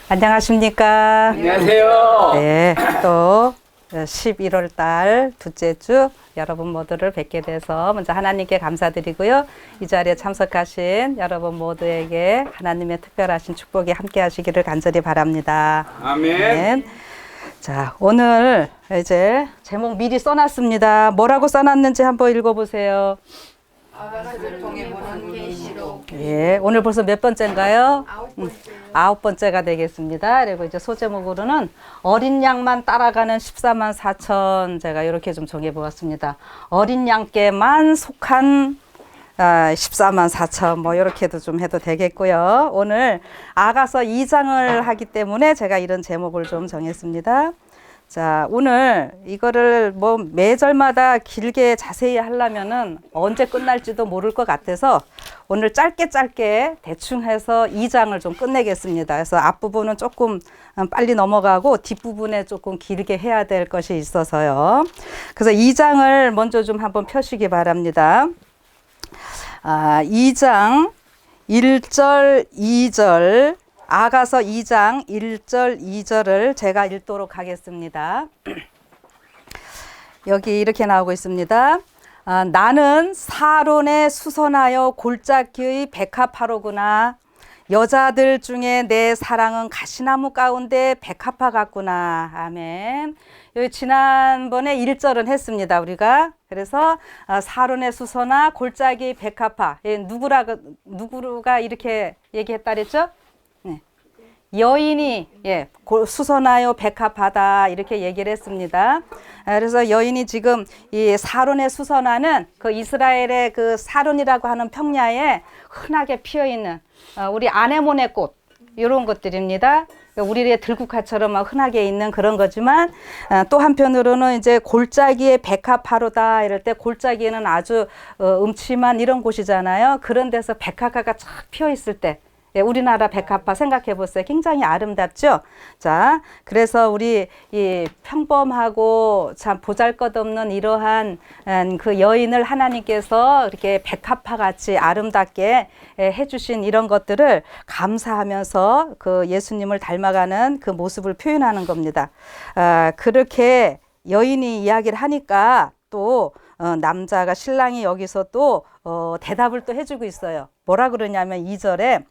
안녕하십니까? 안녕하세요. 네, 또 11월 달 둘째 주 여러분 모두를 뵙게 돼서 먼저 하나님께 감사드리고요. 이 자리에 참석하신 여러분 모두에게 하나님의 특별하신 축복이 함께 하시기를 간절히 바랍니다. 아멘. 자, 오늘 이제 제목 미리 써놨습니다. 뭐라고 써놨는지 한번 읽어보세요. 아가서를 통해 보는 계시록. 예, 오늘 벌써 몇 번째인가요? 9번째가 되겠습니다. 그리고 이제 소제목으로는 어린 양만 따라가는 14만 4천 제가 이렇게 좀 정해보았습니다. 어린 양께만 속한 14만 4천 뭐 이렇게도 좀 해도 되겠고요. 오늘 아가서 2장을 하기 때문에 제가 이런 제목을 좀 정했습니다. 자, 오늘 이거를 뭐 매절마다 길게 자세히 하려면은 언제 끝날지도 모를 것 같아서 오늘 짧게 대충 해서 2장을 좀 끝내겠습니다. 그래서 앞부분은 조금 빨리 넘어가고 뒷부분에 조금 길게 해야 될 것이 있어서요. 그래서 2장을 먼저 좀 한번 펴시기 바랍니다. 2장 1절, 2절 아가서 2장 1절, 2절을 제가 읽도록 하겠습니다. 여기 이렇게 나오고 있습니다. 나는 사론에 수선하여 골짜기의 백합화로구나. 여자들 중에 내 사랑은 가시나무 가운데 백합화 같구나. 아멘. 여기 지난번에 1절은 했습니다. 우리가. 그래서 사론에 수선하 골짜기 백합화. 누구가 이렇게 얘기했다 그랬죠? 여인이 수선하여 백합하다 이렇게 얘기를 했습니다. 그래서 여인이 지금 이 사론에 수선하는 그 이스라엘의 그 사론이라고 하는 평야에 흔하게 피어 있는 우리 아네모네 꽃 이런 것들입니다. 우리의 들국화처럼 막 흔하게 있는 그런 거지만 또 한편으로는 이제 골짜기의 백합화로다 이럴 때 골짜기에는 아주 음침한 이런 곳이잖아요. 그런 데서 백합화가 쫙 피어 있을 때 우리나라 백합화 생각해 보세요. 굉장히 아름답죠? 자, 그래서 우리 이 평범하고 참 보잘것없는 이러한 그 여인을 하나님께서 이렇게 백합화 같이 아름답게 해주신 이런 것들을 감사하면서 그 예수님을 닮아가는 그 모습을 표현하는 겁니다. 그렇게 여인이 이야기를 하니까 또 남자가 신랑이 여기서 또 대답을 또 해주고 있어요. 뭐라 그러냐면 2절에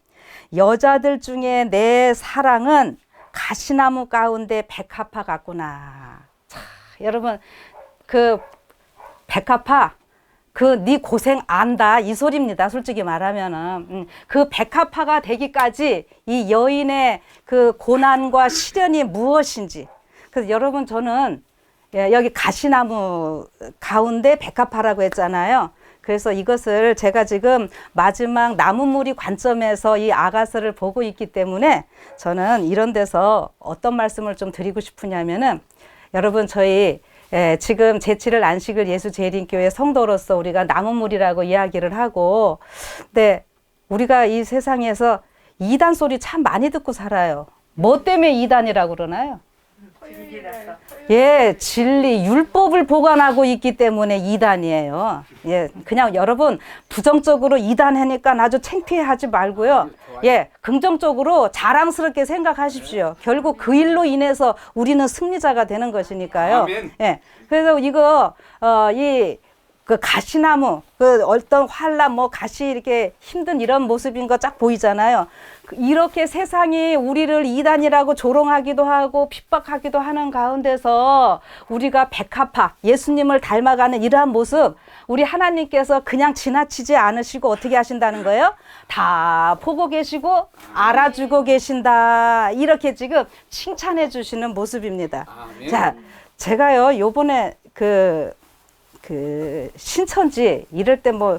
여자들 중에 내 사랑은 가시나무 가운데 백합화 같구나. 자, 여러분 그 백합화 네 고생 안다 이 소리입니다. 솔직히 말하면은 그 백합화가 되기까지 이 여인의 그 고난과 시련이 무엇인지. 그래서 여러분 저는 여기 가시나무 가운데 백합화라고 했잖아요. 그래서 이것을 제가 지금 마지막 나무무리 관점에서 이 아가서를 보고 있기 때문에 저는 이런 데서 어떤 말씀을 좀 드리고 싶으냐면은 여러분 저희 지금 제7일 안식일 예수 재림교회 성도로서 우리가 나무무리라고 이야기를 하고 근데 우리가 이 세상에서 이단 소리 참 많이 듣고 살아요. 뭐 때문에 이단이라고 그러나요? 진리, 율법을 보관하고 있기 때문에 이단이에요. 그냥 여러분 부정적으로 이단하니까 아주 창피해하지 말고요. 긍정적으로 자랑스럽게 생각하십시오. 결국 그 일로 인해서 우리는 승리자가 되는 것이니까요. 아멘. 그래서 이거 그 가시나무, 그 어떤 환란, 뭐 가시 이렇게 힘든 이런 모습인 거 쫙 보이잖아요. 이렇게 세상이 우리를 이단이라고 조롱하기도 하고 핍박하기도 하는 가운데서 우리가 백합화, 예수님을 닮아가는 이러한 모습, 우리 하나님께서 그냥 지나치지 않으시고 어떻게 하신다는 거예요? 다 보고 계시고 알아주고 계신다. 이렇게 지금 칭찬해 주시는 모습입니다. 아멘. 자, 제가요, 요번에 그 신천지 이럴 때 뭐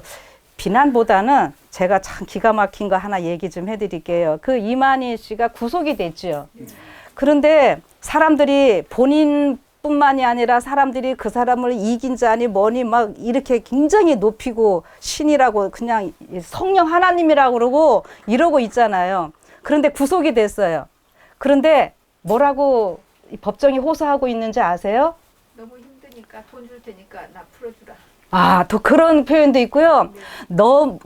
비난보다는 제가 참 기가 막힌 거 하나 얘기 좀 해드릴게요. 그 이만희 씨가 구속이 됐죠. 그런데 사람들이 본인뿐만이 아니라 사람들이 그 사람을 이긴 자니 뭐니 막 이렇게 굉장히 높이고 신이라고 그냥 성령 하나님이라고 그러고 이러고 있잖아요. 그런데 구속이 됐어요. 그런데 뭐라고 법정이 호소하고 있는지 아세요? 너무 힘드니까 돈 줄 테니까 나 풀어주라. 또 그런 표현도 있고요.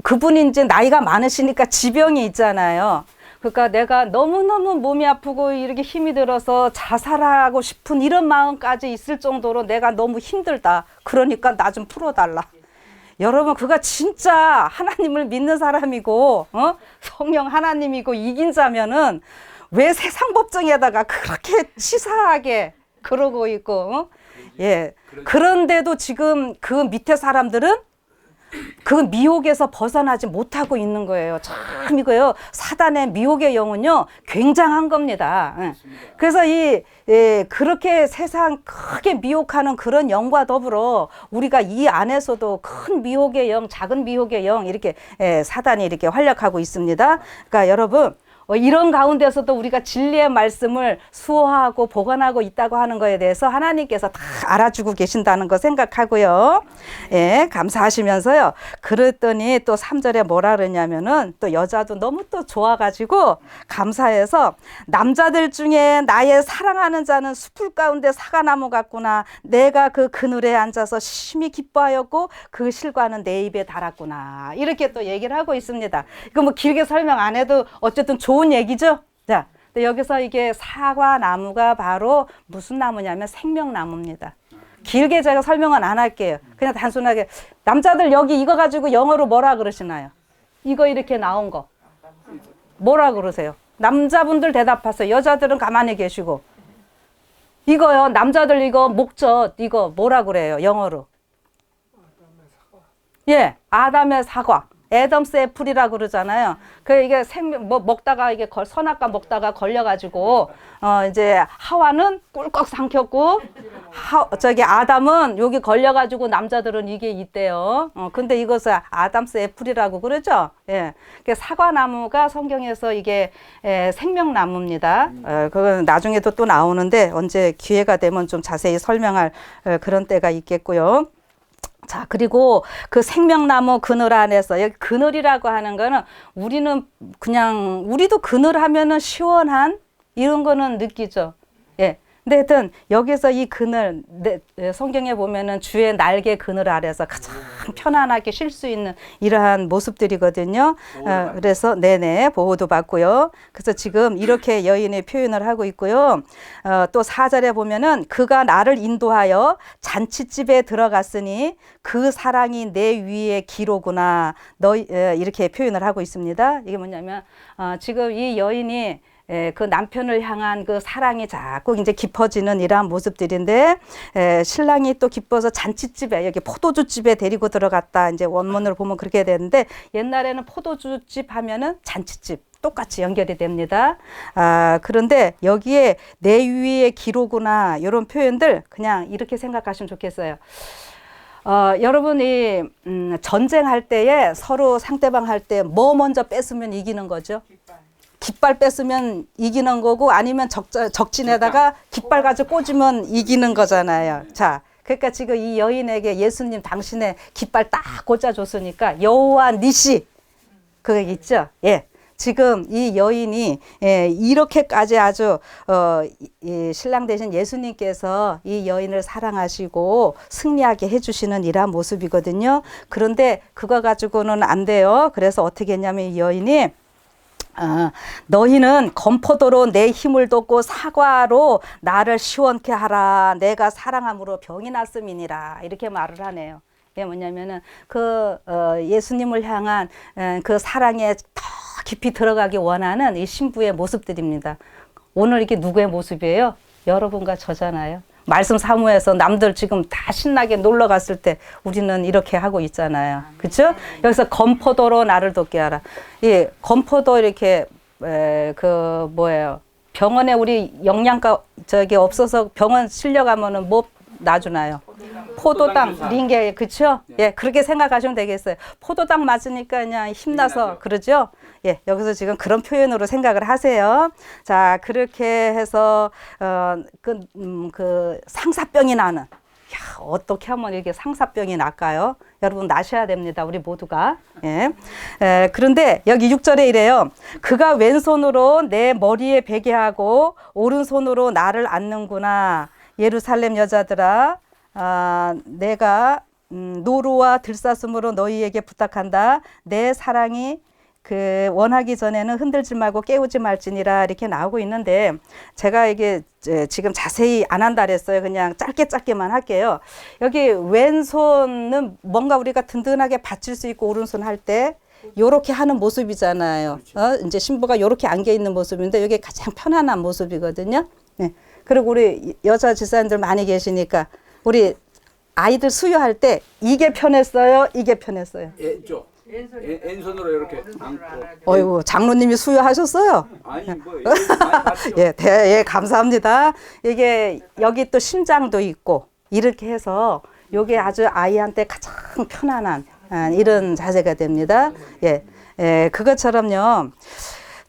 그분이 이제 나이가 많으시니까 지병이 있잖아요. 그러니까 내가 너무너무 몸이 아프고 이렇게 힘이 들어서 자살하고 싶은 이런 마음까지 있을 정도로 내가 너무 힘들다. 그러니까 나 좀 풀어달라. 여러분, 그가 진짜 하나님을 믿는 사람이고 성령 하나님이고 이긴 자면은 왜 세상 법정에다가 그렇게 치사하게 그러고 있고 예. 그런데도 지금 그 밑에 사람들은 그 미혹에서 벗어나지 못하고 있는 거예요. 참 이거요. 사단의 미혹의 영은요, 굉장한 겁니다. 예. 그래서 그렇게 세상 크게 미혹하는 그런 영과 더불어 우리가 이 안에서도 큰 미혹의 영, 작은 미혹의 영 이렇게 사단이 이렇게 활약하고 있습니다. 그러니까 여러분, 이런 가운데서도 우리가 진리의 말씀을 수호하고 보관하고 있다고 하는 거에 대해서 하나님께서 다 알아주고 계신다는 거 생각하고요. 예, 감사하시면서요. 그랬더니 또 3절에 뭐라 그러냐면은 또 여자도 너무 또 좋아가지고 감사해서 남자들 중에 나의 사랑하는 자는 숲풀 가운데 사과나무 같구나. 내가 그 그늘에 앉아서 심히 기뻐하였고 그 실과는 내 입에 달았구나. 이렇게 또 얘기를 하고 있습니다. 이거 뭐 길게 설명 안 해도 어쨌든 좋은 얘기죠. 자, 근데 여기서 이게 사과나무가 바로 무슨 나무냐면 생명나무입니다. 길게 제가 설명은 안 할게요. 그냥 단순하게 남자들 여기 이거 가지고 영어로 뭐라 그러시나요? 이거 이렇게 나온 거 뭐라 그러세요? 남자분들 대답하세요. 여자들은 가만히 계시고 이거요. 남자들 이거 목젖 이거 뭐라 그래요? 영어로. 예, 아담의 사과. 애덤스 애플이라고 그러잖아요. 그 이게 먹다가 이게 선악과 먹다가 걸려가지고 이제 하와는 꿀꺽 삼켰고 아담은 여기 걸려가지고 남자들은 이게 있대요. 근데 이것을 아담스 애플이라고 그러죠. 예, 그 사과나무가 성경에서 이게 생명나무입니다. 그건 나중에도 또 나오는데 언제 기회가 되면 좀 자세히 설명할 그런 때가 있겠고요. 자, 그리고 그 생명나무 그늘 안에서, 여기 그늘이라고 하는 거는 우리는 그냥, 우리도 그늘 하면은 시원한 이런 거는 느끼죠. 예. 근데 하여튼 여기서 이 그늘, 성경에 보면은 주의 날개 그늘 아래서 가장 편안하게 쉴 수 있는 이러한 모습들이거든요. 그래서 네네 보호도 받고요. 그래서 지금 이렇게 여인의 표현을 하고 있고요. 또 4절에 보면은 그가 나를 인도하여 잔치집에 들어갔으니 그 사랑이 내 위에 기로구나. 이렇게 표현을 하고 있습니다. 이게 뭐냐면 지금 이 여인이 그 남편을 향한 그 사랑이 자꾸 이제 깊어지는 이러한 모습들인데, 신랑이 또 기뻐서 잔치집에, 여기 포도주집에 데리고 들어갔다. 이제 원문으로 보면 그렇게 되는데, 옛날에는 포도주집 하면은 잔치집. 똑같이 연결이 됩니다. 그런데 여기에 내 위의 기로구나. 이런 표현들 그냥 이렇게 생각하시면 좋겠어요. 여러분이 전쟁할 때에 서로 상대방 할 때 뭐 먼저 뺏으면 이기는 거죠? 깃발 뺐으면 이기는 거고 아니면 적진에다가 깃발 가지고 꽂으면 이기는 거잖아요. 자, 그러니까 지금 이 여인에게 예수님 당신의 깃발 딱 꽂아줬으니까 여호와 니시 그거 있죠? 예. 지금 이 여인이 이렇게까지 아주 이 신랑 되신 예수님께서 이 여인을 사랑하시고 승리하게 해주시는 이러한 모습이거든요. 그런데 그거 가지고는 안 돼요. 그래서 어떻게 했냐면 이 여인이 너희는 건포도로 내 힘을 돋고 사과로 나를 시원케 하라. 내가 사랑함으로 병이 났음이니라. 이렇게 말을 하네요. 이게 뭐냐면은 예수님을 향한 그 사랑에 더 깊이 들어가기 원하는 이 신부의 모습들입니다. 오늘 이게 누구의 모습이에요? 여러분과 저잖아요. 말씀 사무에서 남들 지금 다 신나게 놀러 갔을 때 우리는 이렇게 하고 있잖아요. 그렇죠? 여기서 건포도로 나를 돋게 하라. 이 건포도 이렇게 병원에 우리 영양가 없어서 병원 실려가면은 뭐 놔주나요? 포도당 링게 그렇죠? 예, 그렇게 생각하시면 되겠어요. 포도당 맞으니까 그냥 힘나서 그러죠? 예, 여기서 지금 그런 표현으로 생각을 하세요. 자, 그렇게 해서 그 상사병이 나는. 야, 어떻게 하면 이렇게 상사병이 날까요? 여러분 나셔야 됩니다. 우리 모두가. 예. 그런데 여기 6절에 이래요. 그가 왼손으로 내 머리에 베게 하고 오른손으로 나를 안는구나. 예루살렘 여자들아, 내가 노루와 들사슴으로 너희에게 부탁한다. 내 사랑이 그 원하기 전에는 흔들지 말고 깨우지 말지니라 이렇게 나오고 있는데 제가 이게 지금 자세히 안 한다 그랬어요. 그냥 짧게만 할게요. 여기 왼손은 뭔가 우리가 든든하게 받칠 수 있고 오른손 할 때 요렇게 하는 모습이잖아요. 이제 신부가 요렇게 안겨 있는 모습인데 이게 가장 편안한 모습이거든요. 네. 그리고 우리 여자 집사님들 많이 계시니까 우리 아이들 수유할 때 이게 편했어요? 이게 편했어요? 왼손으로 이렇게 안고. 어이구, 장로님이 수유하셨어요? 아니 뭐 많이 봤죠. 예, 감사합니다. 이게 여기 또 심장도 있고 이렇게 해서 요게 아주 아이한테 가장 편안한 이런 자세가 됩니다. 그것처럼요.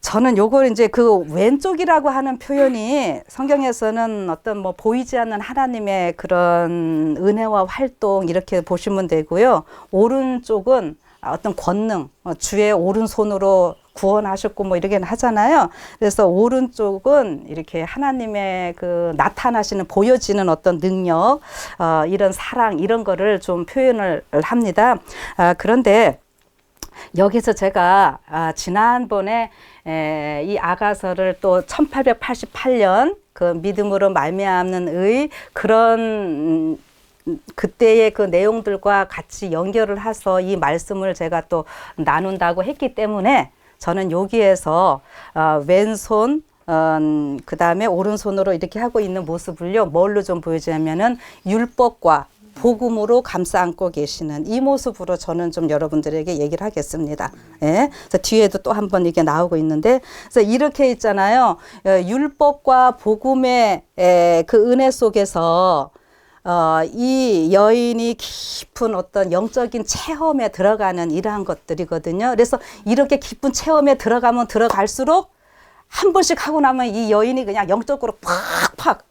저는 요걸 이제 그 왼쪽이라고 하는 표현이 성경에서는 어떤 뭐 보이지 않는 하나님의 그런 은혜와 활동 이렇게 보시면 되고요. 오른쪽은 어떤 권능, 주의 오른손으로 구원하셨고 뭐 이렇게 하잖아요. 그래서 오른쪽은 이렇게 하나님의 그 나타나시는 보여지는 어떤 능력, 이런 사랑 이런 거를 좀 표현을 합니다. 그런데 여기서 제가 지난번에 이 아가서를 또 1888년 그 믿음으로 말미암는 의 그런 그때의 그 내용들과 같이 연결을 해서 이 말씀을 제가 또 나눈다고 했기 때문에 저는 여기에서 왼손 그 다음에 오른손으로 이렇게 하고 있는 모습을요 뭘로 좀 보여주냐면은 율법과 복음으로 감싸 안고 계시는 이 모습으로 저는 좀 여러분들에게 얘기를 하겠습니다. 예. 그래서 뒤에도 또 한 번 이게 나오고 있는데, 그래서 이렇게 있잖아요. 율법과 복음의 그 은혜 속에서 이 여인이 깊은 어떤 영적인 체험에 들어가는 이러한 것들이거든요. 그래서 이렇게 깊은 체험에 들어가면 들어갈수록 한 번씩 하고 나면 이 여인이 그냥 영적으로 팍팍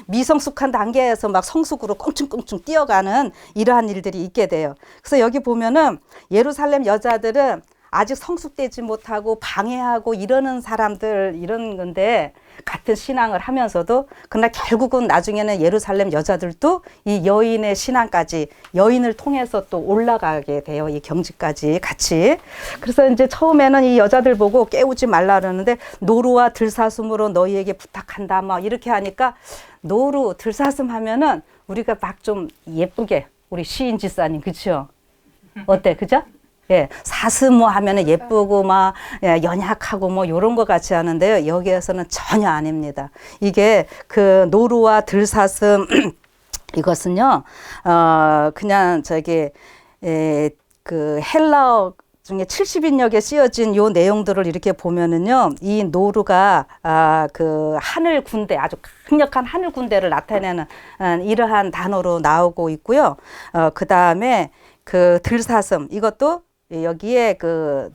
미성숙한 단계에서 막 성숙으로 껑충껑충 뛰어가는 이러한 일들이 있게 돼요. 그래서 여기 보면은 예루살렘 여자들은 아직 성숙되지 못하고 방해하고 이러는 사람들 이런 건데 같은 신앙을 하면서도 그러나 결국은 나중에는 예루살렘 여자들도 이 여인의 신앙까지 여인을 통해서 또 올라가게 돼요. 이 경지까지 같이. 그래서 이제 처음에는 이 여자들 보고 깨우지 말라 그러는데 노루와 들사슴으로 너희에게 부탁한다 막 이렇게 하니까 노루 들사슴 하면은 우리가 막 좀 예쁘게 우리 시인 지사님 그쵸? 어때 그죠? 예, 사슴모 하면은 예쁘고 막 연약하고 뭐 요런 거 같이 하는데요. 여기에서는 전혀 아닙니다. 이게 그 노루와 들사슴 이것은요, 그냥 저기 그 헬라어 중에 70인역에 쓰여진 요 내용들을 이렇게 보면은요, 이 노루가 그 하늘 군대, 아주 강력한 하늘 군대를 나타내는 이러한 단어로 나오고 있고요. 그 다음에 그 들사슴 이것도 여기에 그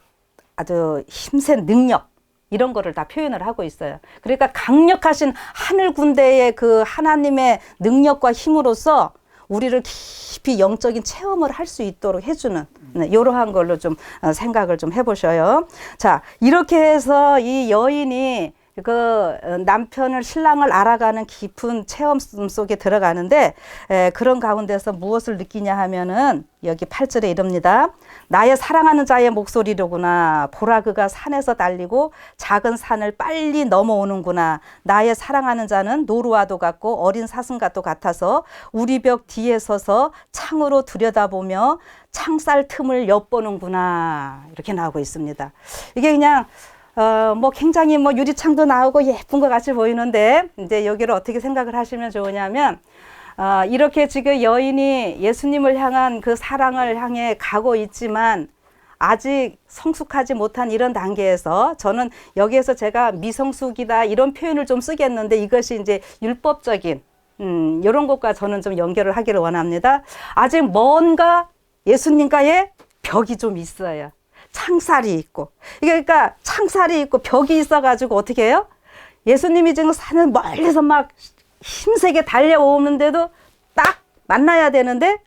아주 힘센 능력 이런 거를 다 표현을 하고 있어요. 그러니까 강력하신 하늘 군대의 그 하나님의 능력과 힘으로써 우리를 깊이 영적인 체험을 할 수 있도록 해주는 이러한 걸로 좀 생각을 좀 해보셔요. 자, 이렇게 해서 이 여인이 그 남편을 신랑을 알아가는 깊은 체험 속에 들어가는데 그런 가운데서 무엇을 느끼냐 하면은 여기 8절에 이럽니다. 나의 사랑하는 자의 목소리로구나. 보라 그가 산에서 달리고 작은 산을 빨리 넘어오는구나. 나의 사랑하는 자는 노루와도 같고 어린 사슴과도 같아서 우리 벽 뒤에 서서 창으로 들여다보며 창살 틈을 엿보는구나. 이렇게 나오고 있습니다. 이게 그냥 뭐 굉장히 뭐 유리창도 나오고 예쁜 것 같이 보이는데 이제 여기를 어떻게 생각을 하시면 좋으냐면 이렇게 지금 여인이 예수님을 향한 그 사랑을 향해 가고 있지만 아직 성숙하지 못한 이런 단계에서 저는 여기에서 제가 미성숙이다 이런 표현을 좀 쓰겠는데 이것이 이제 율법적인 이런 것과 저는 좀 연결을 하기를 원합니다. 아직 뭔가 예수님과의 벽이 좀 있어요. 창살이 있고. 그러니까 창살이 있고 벽이 있어가지고 어떻게 해요? 예수님이 지금 산을 멀리서 막 힘세게 달려오는데도 딱 만나야 되는데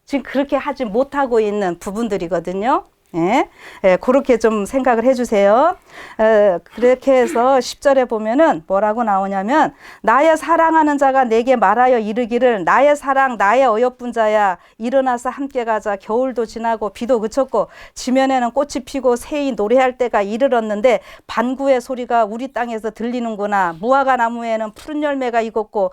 지금 그렇게 하지 못하고 있는 부분들이거든요. 예, 그렇게 좀 생각을 해주세요. 그렇게 해서 10절에 보면은 뭐라고 나오냐면 나의 사랑하는 자가 내게 말하여 이르기를 나의 사랑 나의 어여쁜 자야 일어나서 함께 가자. 겨울도 지나고 비도 그쳤고 지면에는 꽃이 피고 새이 노래할 때가 이르렀는데 반구의 소리가 우리 땅에서 들리는구나. 무화과 나무에는 푸른 열매가 익었고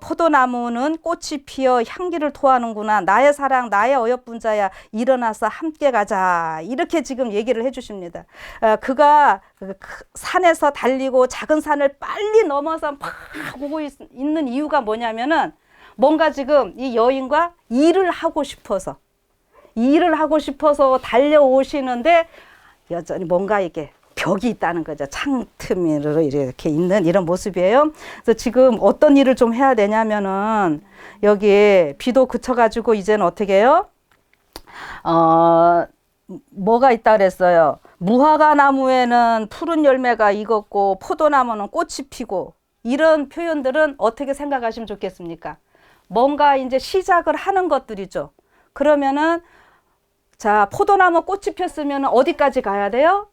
포도나무는 꽃이 피어 향기를 토하는구나. 나의 사랑 나의 어여쁜 자야 일어나서 함께 가자. 이렇게 지금 얘기를 해주십니다. 그가 산에서 달리고 작은 산을 빨리 넘어서 막 오고 있는 이유가 뭐냐면은 뭔가 지금 이 여인과 일을 하고 싶어서 달려오시는데 여전히 뭔가 이게 벽이 있다는 거죠. 창틈으로 이렇게 있는 이런 모습이에요. 그래서 지금 어떤 일을 좀 해야 되냐면은 여기 비도 그쳐가지고 이제는 어떻게 해요? 뭐가 있다 그랬어요. 무화과 나무에는 푸른 열매가 익었고 포도나무는 꽃이 피고 이런 표현들은 어떻게 생각하시면 좋겠습니까? 뭔가 이제 시작을 하는 것들이죠. 그러면은 자 포도나무 꽃이 폈으면 어디까지 가야 돼요?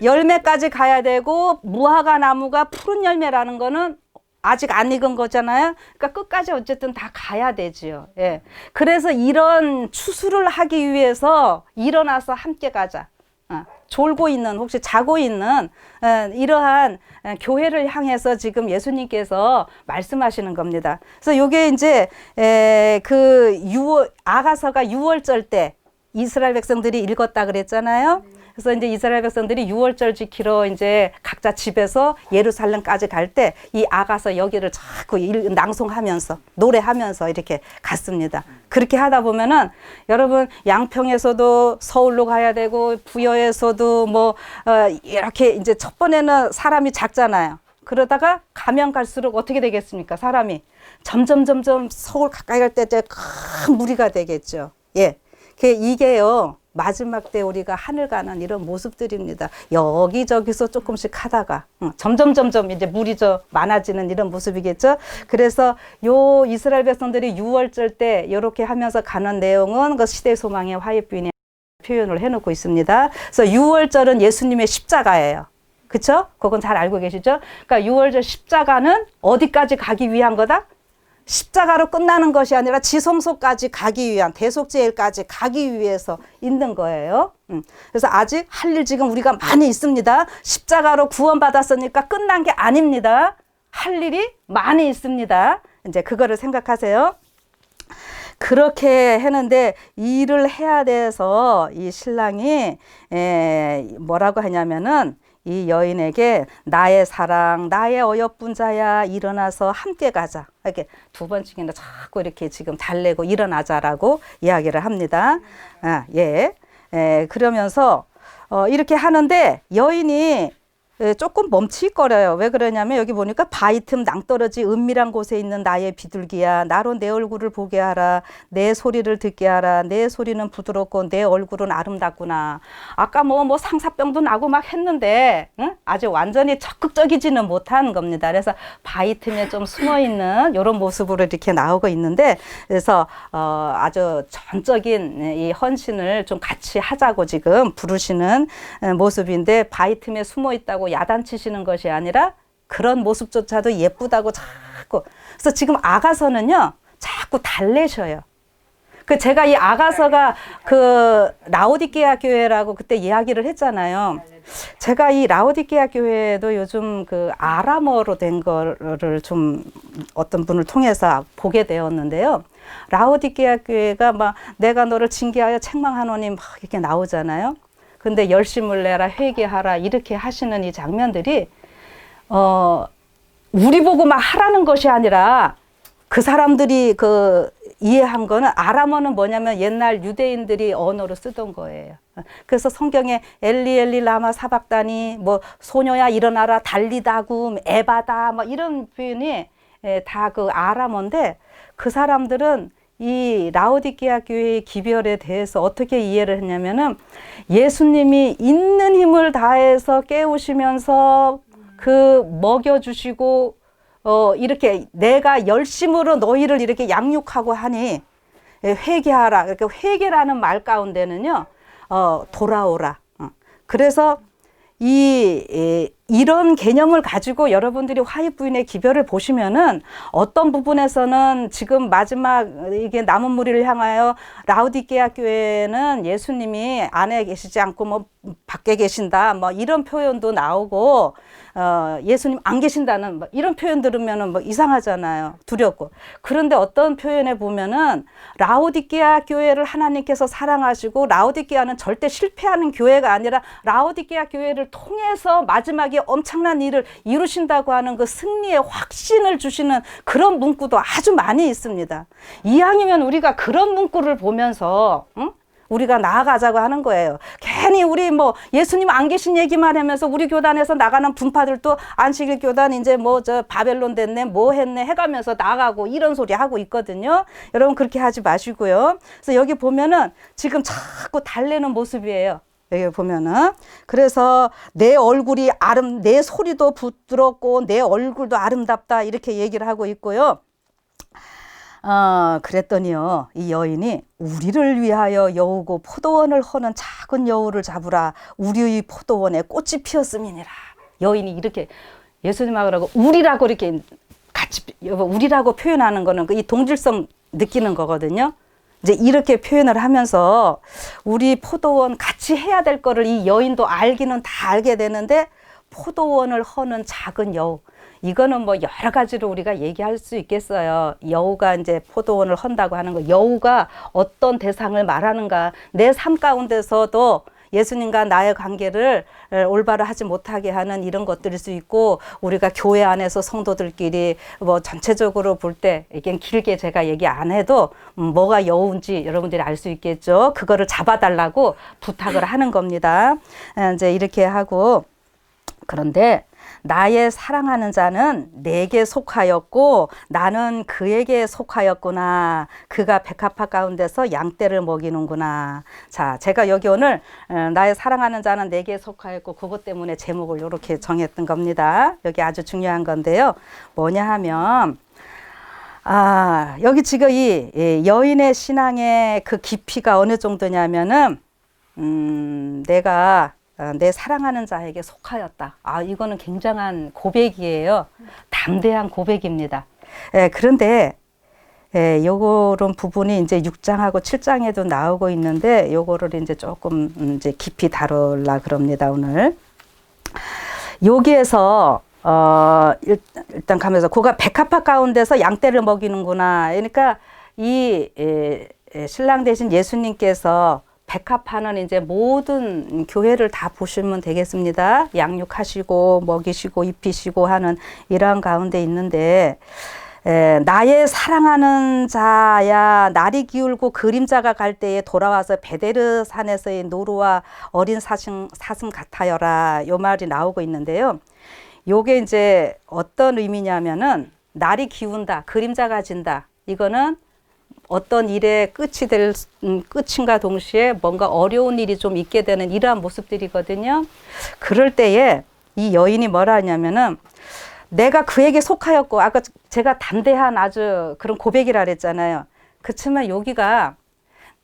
열매까지 가야 되고 무화과 나무가 푸른 열매라는 거는 아직 안 익은 거잖아요. 그러니까 끝까지 어쨌든 다 가야 되지요. 예. 그래서 이런 추수를 하기 위해서 일어나서 함께 가자. 졸고 있는 혹시 자고 있는 이러한 교회를 향해서 지금 예수님께서 말씀하시는 겁니다. 그래서 이게 이제 아가서가 6월절 때 이스라엘 백성들이 읽었다 그랬잖아요. 그래서 이제 이스라엘 백성들이 6월절 지키러 이제 각자 집에서 예루살렘까지 갈 때 이 아가서 여기를 자꾸 낭송하면서 노래하면서 이렇게 갔습니다. 그렇게 하다 보면은 여러분 양평에서도 서울로 가야 되고 부여에서도 뭐 이렇게 이제 첫 번에는 사람이 작잖아요. 그러다가 가면 갈수록 어떻게 되겠습니까? 사람이 점점 서울 가까이 갈 때 이제 큰 무리가 되겠죠. 예, 이게요. 마지막 때 우리가 하늘 가는 이런 모습들입니다. 여기저기서 조금씩 하다가 점점 이제 물이 많아지는 이런 모습이겠죠. 그래서 요 이스라엘 백성들이 6월절 때 이렇게 하면서 가는 내용은 그 시대 소망의 화해부인의 표현을 해놓고 있습니다. 그래서 6월절은 예수님의 십자가예요. 그렇죠? 그건 잘 알고 계시죠? 그러니까 6월절 십자가는 어디까지 가기 위한 거다? 십자가로 끝나는 것이 아니라 지성소까지 가기 위한 대속제일까지 가기 위해서 있는 거예요. 그래서 아직 할 일 지금 우리가 많이 있습니다. 십자가로 구원받았으니까 끝난 게 아닙니다. 할 일이 많이 있습니다. 이제 그거를 생각하세요. 그렇게 했는데 일을 해야 돼서 이 신랑이 뭐라고 하냐면은 이 여인에게 나의 사랑, 나의 어여쁜 자야 일어나서 함께 가자. 이렇게 두 번씩이나 자꾸 이렇게 지금 달래고 일어나자라고 이야기를 합니다. 그러면서 이렇게 하는데 여인이 조금 멈칫거려요. 왜 그러냐면 여기 보니까 바위 틈 낭떠러지 은밀한 곳에 있는 나의 비둘기야. 나로 내 얼굴을 보게 하라. 내 소리를 듣게 하라. 내 소리는 부드럽고 내 얼굴은 아름답구나. 아까 뭐 상사병도 나고 막 했는데 아주 완전히 적극적이지는 못한 겁니다. 그래서 바위 틈에 좀 숨어있는 이런 모습으로 이렇게 나오고 있는데 그래서 아주 전적인 이 헌신을 좀 같이 하자고 지금 부르시는 모습인데 바위 틈에 숨어있다고 야단치시는 것이 아니라 그런 모습조차도 예쁘다고 자꾸. 그래서 지금 아가서는요 자꾸 달래셔요. 제가 이 아가서가 라오디게아 교회라고 그때 이야기를 했잖아요. 제가 이 라오디게아 교회도 요즘 아람어로 된 거를 좀 어떤 분을 통해서 보게 되었는데요. 라오디게아 교회가 막 내가 너를 징계하여 책망하노니 막 이렇게 나오잖아요. 근데 열심을 내라 회개하라 이렇게 하시는 이 장면들이 우리 보고 막 하라는 것이 아니라 그 사람들이 이해한 거는 아람어는 뭐냐면 옛날 유대인들이 언어로 쓰던 거예요. 그래서 성경에 엘리 엘리 라마 사박다니 뭐 소녀야 일어나라 달리다굼 에바다 뭐 이런 표현이 다 아람어인데 그 사람들은 이 라오디게아 교회의 기별에 대해서 어떻게 이해를 했냐면은 예수님이 있는 힘을 다해서 깨우시면서 먹여주시고 이렇게 내가 열심으로 너희를 이렇게 양육하고 하니 회개하라. 그러니까 회개라는 말 가운데는요 돌아오라. 그래서 이런 개념을 가지고 여러분들이 화입부인의 기별을 보시면은 어떤 부분에서는 지금 마지막 이게 남은 무리를 향하여 라우디게아 교회는 예수님이 안에 계시지 않고 뭐 밖에 계신다 뭐 이런 표현도 나오고 예수님 안 계신다는 뭐 이런 표현 들으면은 뭐 이상하잖아요. 두렵고. 그런데 어떤 표현에 보면은 라우디게아 교회를 하나님께서 사랑하시고 라우디게아는 절대 실패하는 교회가 아니라 라우디게아 교회를 통해서 마지막에 엄청난 일을 이루신다고 하는 그 승리의 확신을 주시는 그런 문구도 아주 많이 있습니다. 이왕이면 우리가 그런 문구를 보면서 우리가 나아가자고 하는 거예요. 괜히 우리 뭐 예수님 안 계신 얘기만 하면서 우리 교단에서 나가는 분파들도 안식일 교단 이제 뭐 저 바벨론 됐네 뭐 했네 해가면서 나가고 이런 소리 하고 있거든요. 여러분 그렇게 하지 마시고요. 그래서 여기 보면은 지금 자꾸 달래는 모습이에요. 여기 보면은 그래서 내 얼굴이 내 소리도 부드럽고 내 얼굴도 아름답다 이렇게 얘기를 하고 있고요. 그랬더니요, 이 여인이 우리를 위하여 여우고 포도원을 허는 작은 여우를 잡으라. 우리의 포도원에 꽃이 피었음이니라. 여인이 이렇게 예수님하고 우리라고 이렇게 같이 우리라고 표현하는 거는 이 동질성 느끼는 거거든요. 이제 이렇게 표현을 하면서 우리 포도원 같이 해야 될 거를 이 여인도 알기는 다 알게 되는데 포도원을 허는 작은 여우. 이거는 뭐 여러 가지로 우리가 얘기할 수 있겠어요. 여우가 이제 포도원을 헌다고 하는 거. 여우가 어떤 대상을 말하는가. 내 삶 가운데서도 예수님과 나의 관계를 올바로 하지 못하게 하는 이런 것들일 수 있고, 우리가 교회 안에서 성도들끼리 뭐 전체적으로 볼 때, 이게 길게 제가 얘기 안 해도 뭐가 여우인지 여러분들이 알 수 있겠죠. 그거를 잡아달라고 부탁을 하는 겁니다. 이제 이렇게 하고, 그런데 나의 사랑하는 자는 내게 속하였고 나는 그에게 속하였구나. 그가 백합화 가운데서 양떼를 먹이는구나. 자, 제가 여기 오늘 나의 사랑하는 자는 내게 속하였고 그것 때문에 제목을 이렇게 정했던 겁니다. 여기 아주 중요한 건데요. 뭐냐 하면 여기 지금 이 여인의 신앙의 그 깊이가 어느 정도냐면은 내가 내 사랑하는 자에게 속하였다. 이거는 굉장한 고백이에요. 담대한 고백입니다. 그런데 요런 부분이 이제 6장하고 7장에도 나오고 있는데 요거를 이제 조금 이제 깊이 다룰라 그럽니다, 오늘. 여기에서 일단 가면서 그가 백합화 가운데서 양떼를 먹이는구나. 그러니까 이 신랑 되신 예수님께서 백합화는 이제 모든 교회를 다 보시면 되겠습니다. 양육하시고 먹이시고 입히시고 하는 이러한 가운데 있는데, 나의 사랑하는 자야 날이 기울고 그림자가 갈 때에 돌아와서 베데르 산에서의 노루와 어린 사슴 같아여라. 요 말이 나오고 있는데요. 요게 이제 어떤 의미냐면은 날이 기운다, 그림자가 진다. 이거는 어떤 일의 끝인가 동시에 뭔가 어려운 일이 좀 있게 되는 이러한 모습들이거든요. 그럴 때에 이 여인이 뭐라 하냐면은 내가 그에게 속하였고, 아까 제가 담대한 아주 그런 고백이라 그랬잖아요. 그렇지만 여기가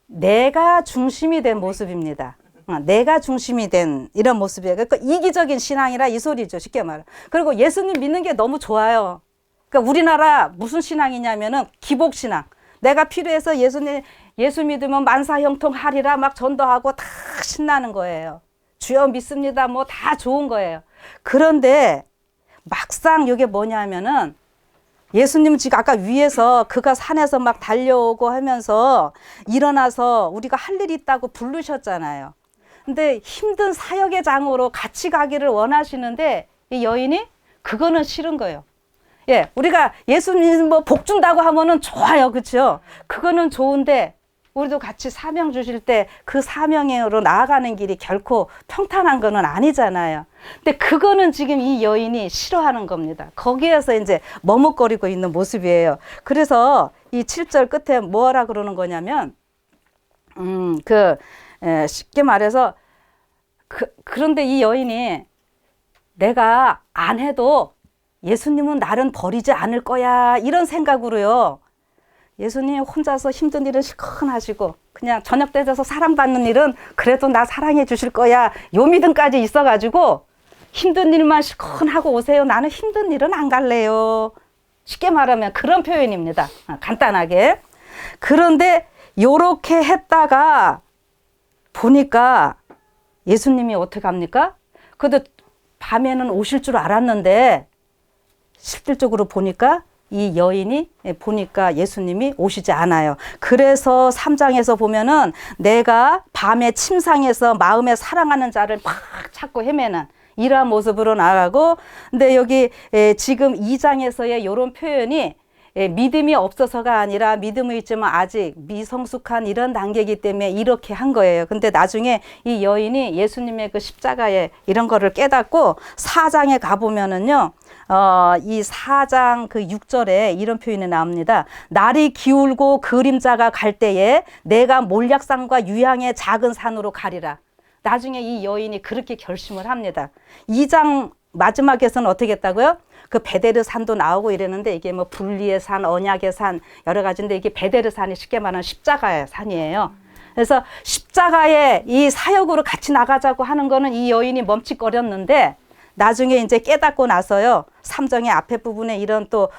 내가 중심이 된 모습입니다. 내가 중심이 된 이런 모습이에요. 그러니까 이기적인 신앙이라 이 소리죠, 쉽게 말해. 그리고 예수님 믿는 게 너무 좋아요. 그러니까 우리나라 무슨 신앙이냐면은 기복신앙. 내가 필요해서 예수 믿으면 만사형통하리라 막 전도하고 다 신나는 거예요. 주여 믿습니다. 뭐 다 좋은 거예요. 그런데 막상 이게 뭐냐면은 예수님은 지금 아까 위에서 그가 산에서 막 달려오고 하면서 일어나서 우리가 할 일이 있다고 부르셨잖아요. 근데 힘든 사역의 장으로 같이 가기를 원하시는데 이 여인이 그거는 싫은 거예요. 예, 우리가 예수님 뭐 복 준다고 하면은 좋아요. 그렇죠? 그거는 좋은데 우리도 같이 사명 주실 때 그 사명으로 나아가는 길이 결코 평탄한 거는 아니잖아요. 근데 그거는 지금 이 여인이 싫어하는 겁니다. 거기에서 이제 머뭇거리고 있는 모습이에요. 그래서 이 7절 끝에 뭐라 그러는 거냐면 쉽게 말해서 그런데 이 여인이 내가 안 해도 예수님은 나를 버리지 않을 거야 이런 생각으로요. 예수님 혼자서 힘든 일은 실컷 하시고 그냥 저녁 때 돼서 사랑받는 일은 그래도 나 사랑해 주실 거야. 요 믿음까지 있어가지고 힘든 일만 실컷 하고 오세요. 나는 힘든 일은 안 갈래요. 쉽게 말하면 그런 표현입니다. 간단하게. 그런데 요렇게 했다가 보니까 예수님이 어떻게 합니까? 그래도 밤에는 오실 줄 알았는데 실질적으로 보니까 이 여인이 보니까 예수님이 오시지 않아요. 그래서 3장에서 보면은 내가 밤에 침상에서 마음에 사랑하는 자를 막 찾고 헤매는 이러한 모습으로 나가고, 근데 여기 지금 2장에서의 이런 표현이 믿음이 없어서가 아니라 믿음이 있지만 아직 미성숙한 이런 단계이기 때문에 이렇게 한 거예요. 근데 나중에 이 여인이 예수님의 그 십자가에 이런 거를 깨닫고 4장에 가보면은요, 이 4장 그 6절에 이런 표현이 나옵니다. 날이 기울고 그림자가 갈 때에 내가 몰약산과 유향의 작은 산으로 가리라. 나중에 이 여인이 그렇게 결심을 합니다. 2장 마지막에서는 어떻게 했다고요? 그 베데르 산도 나오고 이랬는데 이게 뭐 분리의 산, 언약의 산 여러 가지인데 이게 베데르 산이 쉽게 말하는 십자가의 산이에요. 그래서 십자가의 이 사역으로 같이 나가자고 하는 거는 이 여인이 멈칫거렸는데 나중에 이제 깨닫고 나서요. 3장의 앞에 부분에 이런 또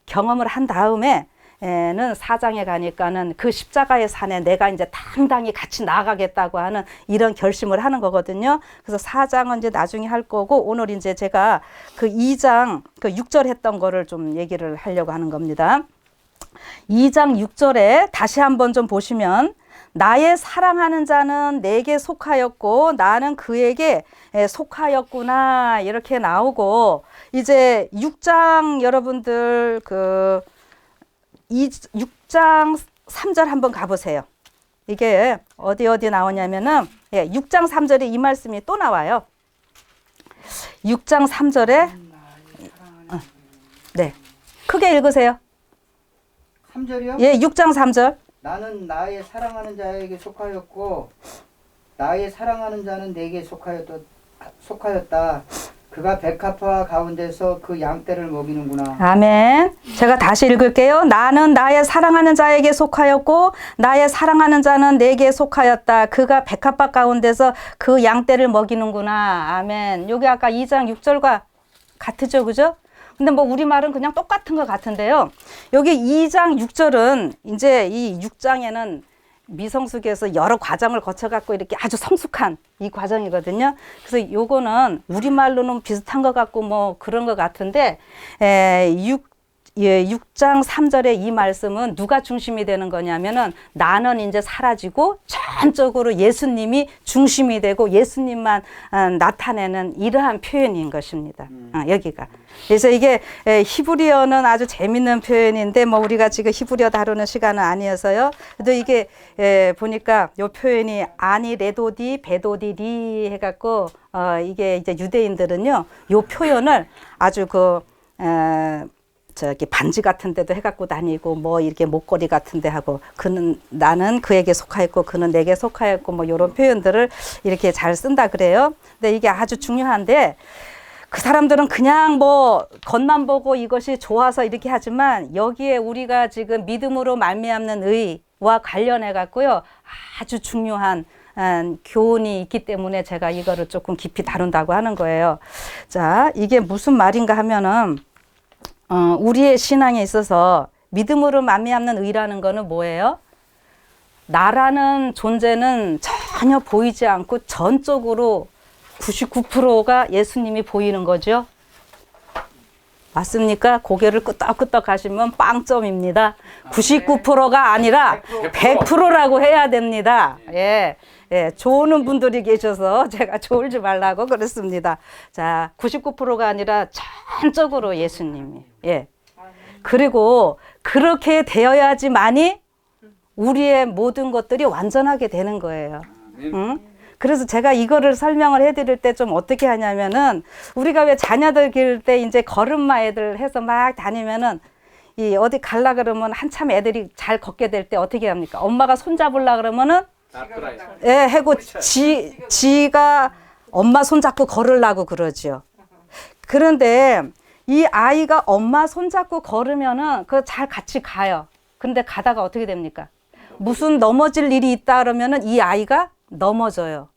경험을 한 다음에 는 4장에 가니까는 그 십자가의 산에 내가 이제 당당히 같이 나가겠다고 하는 이런 결심을 하는 거거든요. 그래서 4장은 이제 나중에 할 거고 오늘 이제 제가 그 2장 그 6절 했던 거를 좀 얘기를 하려고 하는 겁니다. 2장 6절에 다시 한번 좀 보시면 나의 사랑하는 자는 내게 속하였고 나는 그에게 속하였구나 이렇게 나오고 이제 6장 여러분들 그 6장 3절 한번 가보세요. 이게 어디 나오냐면은 6장 3절에 이 말씀이 또 나와요. 6장 3절에 네, 크게 읽으세요. 3절이요? 예, 6장 3절. 나는 나의 사랑하는 자에게 속하였고 나의 사랑하는 자는 내게 속하였다. 그가 백합화 가운데서 그 양떼를 먹이는구나. 아멘. 제가 다시 읽을게요. 나는 나의 사랑하는 자에게 속하였고 나의 사랑하는 자는 내게 속하였다. 그가 백합화 가운데서 그 양떼를 먹이는구나. 아멘. 여기 아까 2장 6절과 같으죠, 그죠? 근데 뭐 우리말은 그냥 똑같은 것 같은데요. 여기 2장 6절은 이제 이 6장에는 미성숙에서 여러 과정을 거쳐갖고 이렇게 아주 성숙한 이 과정이거든요. 그래서 요거는 우리말로는 비슷한 것 같고 뭐 그런 것 같은데 6장 3절의 이 말씀은 누가 중심이 되는 거냐면은 나는 이제 사라지고 전적으로 예수님이 중심이 되고 예수님만 나타내는 이러한 표현인 것입니다. 여기가. 그래서 이게 히브리어는 아주 재밌는 표현인데 뭐 우리가 지금 히브리어 다루는 시간은 아니어서요. 그래도 이게 보니까 요 표현이 아니 레도디 베도디리 해갖고 이게 이제 유대인들은요 요 표현을 아주 저기 반지 같은 데도 해갖고 다니고 뭐 이렇게 목걸이 같은 데 하고 그는 나는 그에게 속하였고 그는 내게 속하였고 뭐 이런 표현들을 이렇게 잘 쓴다 그래요. 근데 이게 아주 중요한데 그 사람들은 그냥 뭐 겉만 보고 이것이 좋아서 이렇게 하지만 여기에 우리가 지금 믿음으로 말미암는 의와 관련해 갖고요 아주 중요한 교훈이 있기 때문에 제가 이거를 조금 깊이 다룬다고 하는 거예요. 자, 이게 무슨 말인가 하면은 우리의 신앙에 있어서 믿음으로 말미암는 의라는 거는 뭐예요? 나라는 존재는 전혀 보이지 않고 전적으로 99%가 예수님이 보이는 거죠. 맞습니까? 고개를 끄덕끄덕 하시면 빵점입니다. 99%가 아니라 100%라고 해야 됩니다. 예. 예, 좋은 분들이 계셔서 제가 졸지 말라고 그랬습니다. 자, 99%가 아니라 전적으로 예수님이. 예. 그리고 그렇게 되어야지만이 우리의 모든 것들이 완전하게 되는 거예요. 응? 그래서 제가 이거를 설명을 해드릴 때 좀 어떻게 하냐면은 우리가 왜 자녀들 기를 때 이제 걸음마 애들 해서 막 다니면은 이 어디 갈라 그러면 한참 애들이 잘 걷게 될 때 어떻게 합니까? 엄마가 손 잡으려 그러면은 예, 하고 지가 엄마 손 잡고 걸으려고 그러죠. 그런데 이 아이가 엄마 손 잡고 걸으면은 그 잘 같이 가요. 근데 가다가 어떻게 됩니까? 무슨 넘어질 일이 있다 그러면은 이 아이가 넘어져요.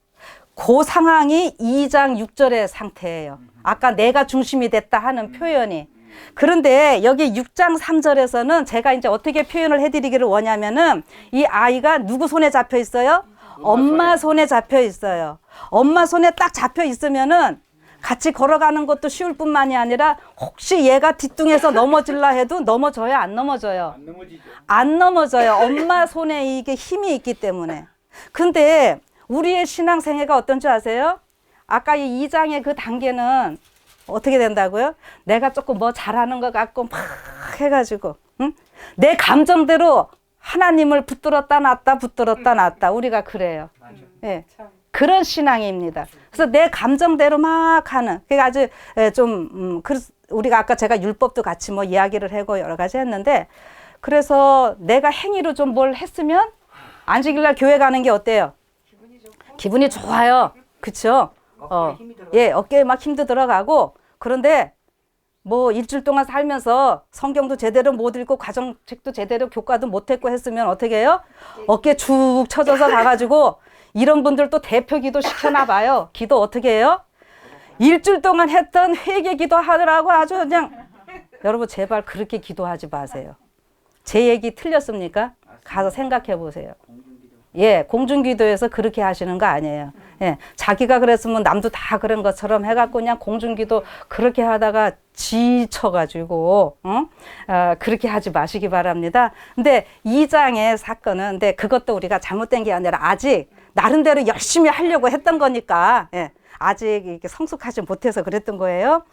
그 상황이 2장 6절의 상태예요. 아까 내가 중심이 됐다 하는 표현이. 그런데 여기 6장 3절에서는 제가 이제 어떻게 표현을 해드리기를 원하면은 이 아이가 누구 손에 잡혀 있어요? 엄마 손에 잡혀 있어요. 엄마 손에 딱 잡혀 있으면은 같이 걸어가는 것도 쉬울 뿐만이 아니라 혹시 얘가 뒤뚱해서 넘어질라 해도 넘어져요, 안 넘어져요? 안 넘어지죠. 안 넘어져요. 엄마 손에 이게 힘이 있기 때문에. 근데 우리의 신앙생애가 어떤지 아세요? 아까 이 2장의 그 단계는 어떻게 된다고요? 내가 조금 뭐 잘하는 것 같고 막 해가지고 응? 내 감정대로 하나님을 붙들었다 놨다 붙들었다 놨다 우리가 그래요. 예. 그런 신앙입니다. 그래서 내 감정대로 막 하는 그게 아주 좀 우리가 아까 제가 율법도 같이 뭐 이야기를 하고 여러 가지 했는데 그래서 내가 행위로 좀 뭘 했으면 안식일날 교회 가는 게 어때요? 기분이 좋아요. 그쵸? 예, 어깨에 막 힘도 들어가고 그런데 뭐 일주일 동안 살면서 성경도 제대로 못 읽고 가정책도 제대로 교과도 못했고 했으면 어떻게 해요? 어깨 축 처져서 가가지고 이런 분들 또 대표 기도 시켜나 봐요. 기도 어떻게 해요? 일주일 동안 했던 회개 기도 하더라고 아주 그냥 여러분 제발 그렇게 기도하지 마세요. 제 얘기 틀렸습니까? 가서 생각해 보세요. 예, 공중기도에서 그렇게 하시는 거 아니에요. 예, 자기가 그랬으면 남도 다 그런 것처럼 해갖고 그냥 공중기도 그렇게 하다가 지쳐가지고, 그렇게 하지 마시기 바랍니다. 근데 2장의 사건은, 근데 그것도 우리가 잘못된 게 아니라 아직 나름대로 열심히 하려고 했던 거니까, 예, 아직 이렇게 성숙하지 못해서 그랬던 거예요.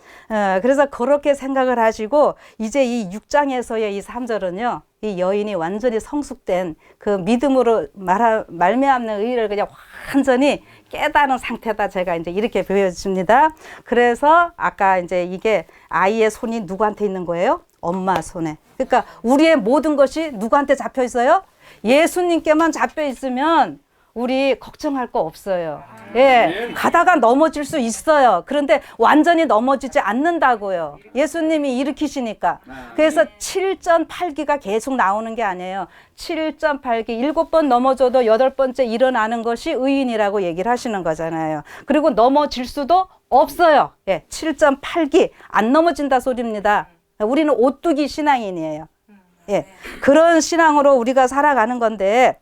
그래서 그렇게 생각을 하시고 이제 이 6장에서의 이 3절은요. 이 여인이 완전히 성숙된 그 믿음으로 말미암는 의를 그냥 완전히 깨달은 상태다. 제가 이제 이렇게 보여줍니다. 그래서 아까 이제 이게 아이의 손이 누구한테 있는 거예요? 엄마 손에. 그러니까 우리의 모든 것이 누구한테 잡혀 있어요? 예수님께만 잡혀 있으면 우리 걱정할 거 없어요. 예, 가다가 넘어질 수 있어요. 그런데 완전히 넘어지지 않는다고요. 예수님이 일으키시니까. 그래서 7.8기가 계속 나오는 게 아니에요. 7.8기, 7번 넘어져도 8번째 일어나는 것이 의인이라고 얘기를 하시는 거잖아요. 그리고 넘어질 수도 없어요. 예, 7.8기 안 넘어진다 소리입니다. 우리는 오뚜기 신앙인이에요. 예, 그런 신앙으로 우리가 살아가는 건데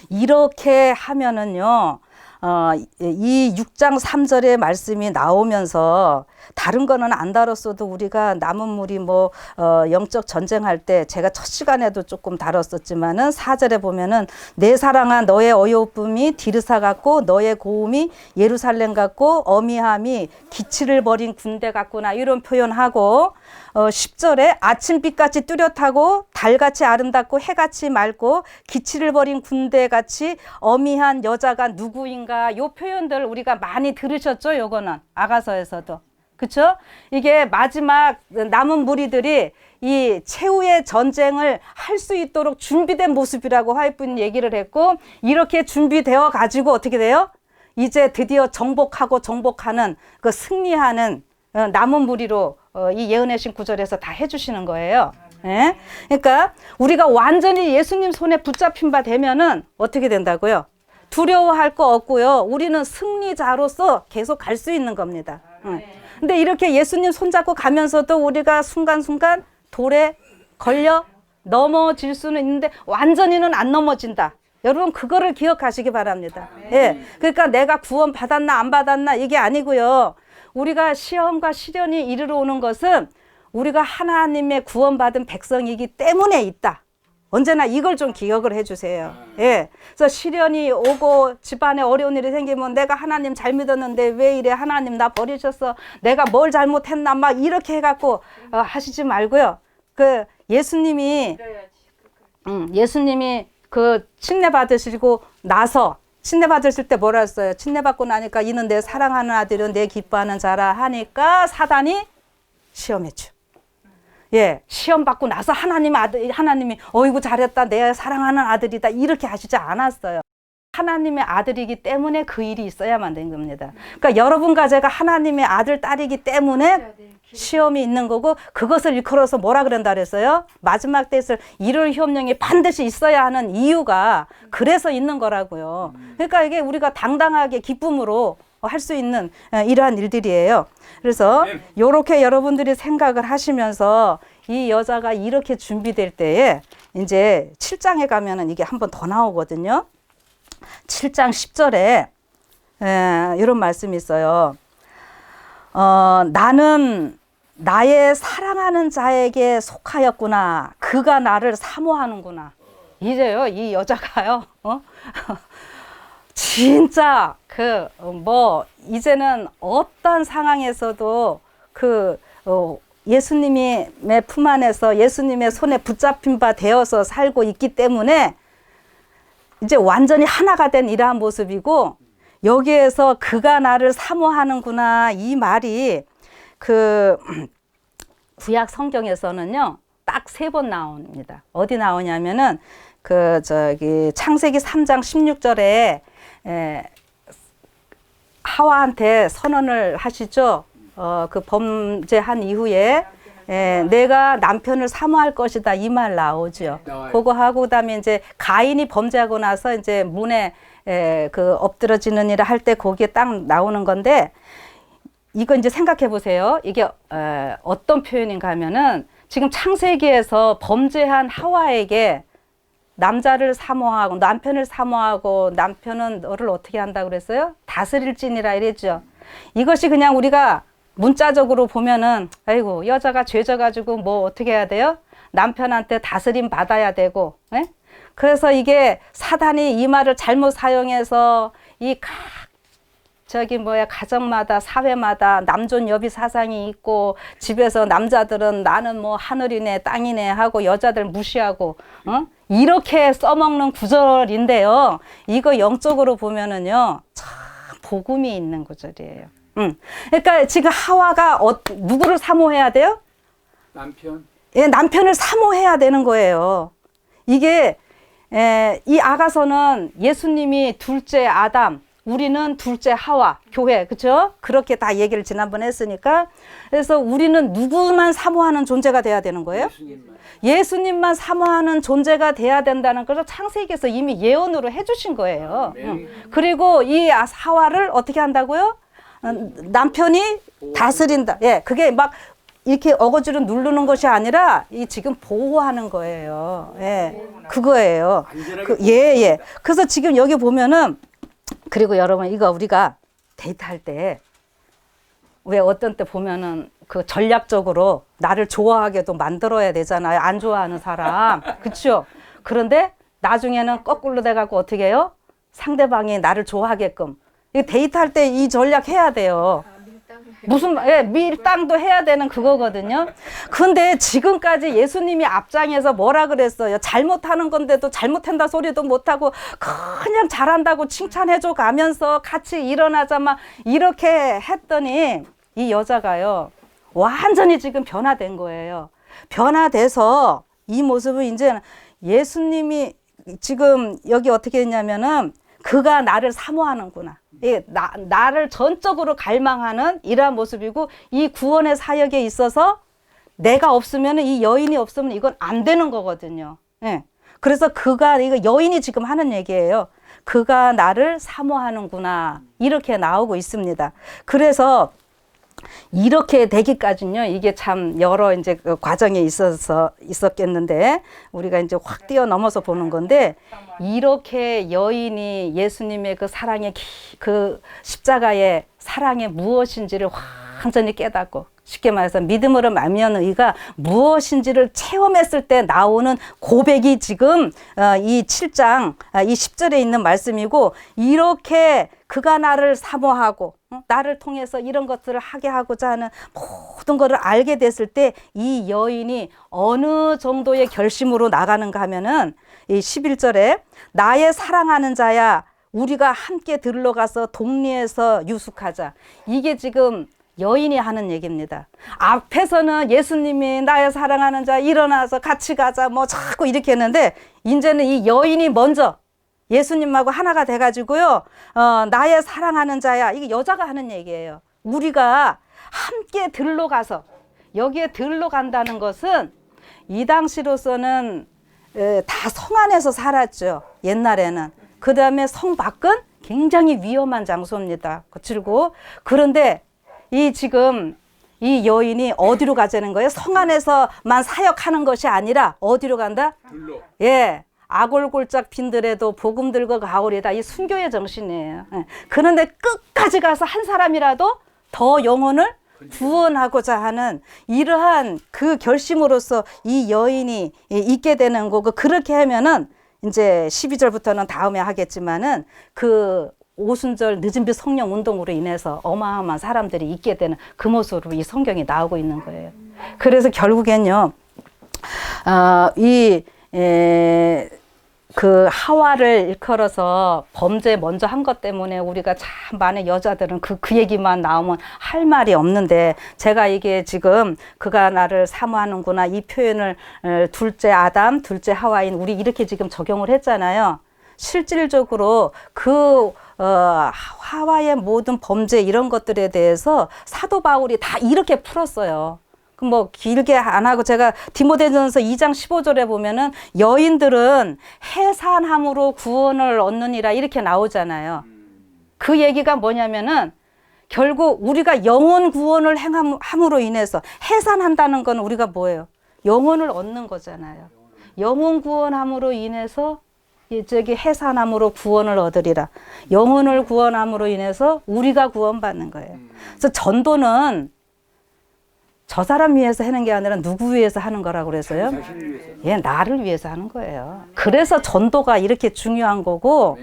이렇게 하면은요, 이 6장 3절의 말씀이 나오면서 다른 거는 안 다뤘어도 우리가 남은 물이 뭐 영적 전쟁할 때 제가 첫 시간에도 조금 다뤘었지만은 4절에 보면은 내 사랑아 너의 어여쁨이 디르사 같고 너의 고음이 예루살렘 같고 어미함이 기치를 벌인 군대 같구나 이런 표현하고 10절에 아침빛같이 뚜렷하고 달같이 아름답고 해같이 맑고 기치를 벌인 군대같이 어미한 여자가 누구인가 요 표현들 우리가 많이 들으셨죠? 요거는 아가서에서도 그쵸? 이게 마지막 남은 무리들이 이 최후의 전쟁을 할 수 있도록 준비된 모습이라고 화이트분 얘기를 했고 이렇게 준비되어 가지고 어떻게 돼요? 이제 드디어 정복하는 그 승리하는 남은 무리로 이 예언의 신 9절에서 다 해주시는 거예요. 예? 그러니까 우리가 완전히 예수님 손에 붙잡힌 바 되면은 어떻게 된다고요? 두려워할 거 없고요. 우리는 승리자로서 계속 갈 수 있는 겁니다. 근데 이렇게 예수님 손잡고 가면서도 우리가 순간순간 돌에 걸려 넘어질 수는 있는데 완전히는 안 넘어진다. 여러분 그거를 기억하시기 바랍니다. 예, 그러니까 내가 구원 받았나 안 받았나 이게 아니고요. 우리가 시험과 시련이 이르러 오는 것은 우리가 하나님의 구원받은 백성이기 때문에 있다. 언제나 이걸 좀 기억을 해주세요. 예. 그래서 시련이 오고 집안에 어려운 일이 생기면 내가 하나님 잘 믿었는데 왜 이래 하나님 나 버리셨어 내가 뭘 잘못했나 막 이렇게 해갖고 하시지 말고요. 그 예수님이 그 침례 받으시고 나서 침례 받으실 때 뭐라 했어요? 침례 받고 나니까 이는 내 사랑하는 아들은 내 기뻐하는 자라 하니까 사단이 시험했죠. 예, 시험 받고 나서 하나님이 어이구 잘했다 내 사랑하는 아들이다 이렇게 하시지 않았어요. 하나님의 아들이기 때문에 그 일이 있어야만 된 겁니다. 그러니까 여러분과 제가 하나님의 아들 딸이기 때문에 시험이 있는 거고 그것을 일컬어서 뭐라 그런다 그랬어요? 마지막 때에 이룰 협령이 반드시 있어야 하는 이유가 그래서 있는 거라고요. 그러니까 이게 우리가 당당하게 기쁨으로 할 수 있는 이러한 일들이에요. 그래서 요렇게 여러분들이 생각을 하시면서 이 여자가 이렇게 준비될 때에 이제 7장에 가면은 이게 한 번 더 나오거든요. 7장 10절에 이런 말씀이 있어요. 나는 나의 사랑하는 자에게 속하였구나. 그가 나를 사모하는구나. 이제요, 이 여자가요, 진짜 이제는 어떤 상황에서도 예수님의 품 안에서 예수님의 손에 붙잡힌 바 되어서 살고 있기 때문에 이제 완전히 하나가 된 이러한 모습이고, 여기에서 그가 나를 사모하는구나 이 말이 구약 성경에서는요 딱 3번 나옵니다. 어디 나오냐면은 창세기 3장 16절에 하와한테 선언을 하시죠. 그 범죄한 이후에 내가 남편을 사모할 것이다 이 말 나오죠. 나와요. 그거 하고 그다음에 이제 가인이 범죄하고 나서 이제 문에 엎드러지느니라 할 때 거기에 딱 나오는 건데, 이거 이제 생각해 보세요. 이게 어떤 표현인가 하면은 지금 창세기에서 범죄한 하와에게 남자를 사모하고 남편을 사모하고 남편은 너를 어떻게 한다고 그랬어요? 다스릴지니라 이랬죠. 이것이 그냥 우리가 문자적으로 보면은 아이고 여자가 죄져가지고 뭐 어떻게 해야 돼요? 남편한테 다스림 받아야 되고, 예? 그래서 이게 사단이 이 말을 잘못 사용해서 가정마다 사회마다 남존 여비 사상이 있고, 집에서 남자들은 나는 뭐 하늘이네 땅이네 하고 여자들 무시하고 이렇게 써먹는 구절인데요. 이거 영적으로 보면은요 참 복음이 있는 구절이에요. 그러니까 지금 하와가 누구를 사모해야 돼요? 남편. 예, 남편을 사모해야 되는 거예요. 이게 이 아가서는 예수님이 둘째 아담, 우리는 둘째 하와, 교회, 그렇죠? 그렇게 다 얘기를 지난번에 했으니까, 그래서 우리는 누구만 사모하는 존재가 돼야 되는 거예요? 예수님만 사모하는 존재가 돼야 된다는 것을 창세기에서 이미 예언으로 해주신 거예요. 그리고 이 하와를 어떻게 한다고요? 남편이 다스린다. 예, 그게 막 이렇게 어거지로 누르는 것이 아니라 지금 보호하는 거예요. 예, 그거예요. 예. 그래서 지금 여기 보면은, 그리고 여러분 이거 우리가 데이트할 때 왜 어떤 때 보면은 전략적으로 나를 좋아하게도 만들어야 되잖아요. 안 좋아하는 사람. 그렇죠? 그런데 나중에는 거꾸로 돼갖고 어떻게 해요? 상대방이 나를 좋아하게끔. 이 데이트할 때 이 전략 해야 돼요. 밀당도 해야 되는 그거거든요. 근데 지금까지 예수님이 앞장에서 뭐라 그랬어요? 잘못하는 건데도 잘못한다 소리도 못하고 그냥 잘한다고 칭찬해줘 가면서 같이 일어나자마 이렇게 했더니 이 여자가요 완전히 지금 변화된 거예요. 변화돼서 이 모습은 이제 예수님이 지금 여기 어떻게 했냐면은 그가 나를 사모하는구나. 나를 전적으로 갈망하는 이러한 모습이고, 이 구원의 사역에 있어서 내가 없으면, 이 여인이 없으면 이건 안 되는 거거든요. 예. 그래서 이거 여인이 지금 하는 얘기예요. 그가 나를 사모하는구나. 이렇게 나오고 있습니다. 그래서 이렇게 되기까지는요, 이게 참 여러 이제 과정에 있었겠는데, 우리가 이제 확 뛰어넘어서 보는 건데, 이렇게 여인이 예수님의 그 사랑의 그 십자가의 사랑의 무엇인지를 완전히 깨닫고, 쉽게 말해서 믿음으로 말미암는 의가 무엇인지를 체험했을 때 나오는 고백이 지금 이 7장 이 10절에 있는 말씀이고, 이렇게 그가 나를 사모하고 나를 통해서 이런 것들을 하게 하고자 하는 모든 것을 알게 됐을 때 이 여인이 어느 정도의 결심으로 나가는가 하면은 이 11절에 나의 사랑하는 자야 우리가 함께 들러가서 동리에서 유숙하자. 이게 지금 여인이 하는 얘기입니다. 앞에서는 예수님이 나의 사랑하는 자 일어나서 같이 가자 뭐 자꾸 이렇게 했는데, 이제는 이 여인이 먼저 예수님하고 하나가 돼가지고요, 나의 사랑하는 자야, 이게 여자가 하는 얘기예요. 우리가 함께 들러가서 여기에 들러 간다는 것은 이 당시로서는 다 성 안에서 살았죠. 옛날에는. 그 다음에 성 밖은 굉장히 위험한 장소입니다. 그리고 그런데 이 지금 이 여인이 어디로 가자는 거예요? 성 안에서만 사역하는 것이 아니라 어디로 간다? 들러. 예. 아골골짝 빈들에도 복음 들고 가오리다. 이 순교의 정신이에요. 예. 그런데 끝까지 가서 한 사람이라도 더 영혼을 구원하고자 하는 이러한 그 결심으로서 이 여인이 있게 되는 거고, 그렇게 하면은 이제 12절부터는 다음에 하겠지만은 그 오순절 늦은빛 성령 운동으로 인해서 어마어마한 사람들이 있게 되는 그 모습으로 이 성경이 나오고 있는 거예요. 그래서 결국엔요, 그 하와를 일컬어서 범죄 먼저 한 것 때문에 우리가 참 많은 여자들은 그 얘기만 나오면 할 말이 없는데, 제가 이게 지금 그가 나를 사모하는구나 이 표현을 둘째 아담, 둘째 하와인 우리 이렇게 지금 적용을 했잖아요. 실질적으로 그 하와의 모든 범죄 이런 것들에 대해서 사도 바울이 다 이렇게 풀었어요. 뭐 길게 안 하고 제가 디모데전서 2장 15절에 보면은 여인들은 해산함으로 구원을 얻느니라 이렇게 나오잖아요. 그 얘기가 뭐냐면은 결국 우리가 영혼 구원을 행함으로 인해서 해산한다는 건 우리가 뭐예요? 영혼을 얻는 거잖아요. 영혼 구원함으로 인해서 저기 해산함으로 구원을 얻으리라. 영혼을 구원함으로 인해서 우리가 구원받는 거예요. 그래서 전도는 저 사람 위해서 하는 게 아니라 누구 위해서 하는 거라고 그래서요? 자신을 위해서. 예, 나를 위해서 하는 거예요. 그래서 전도가 이렇게 중요한 거고,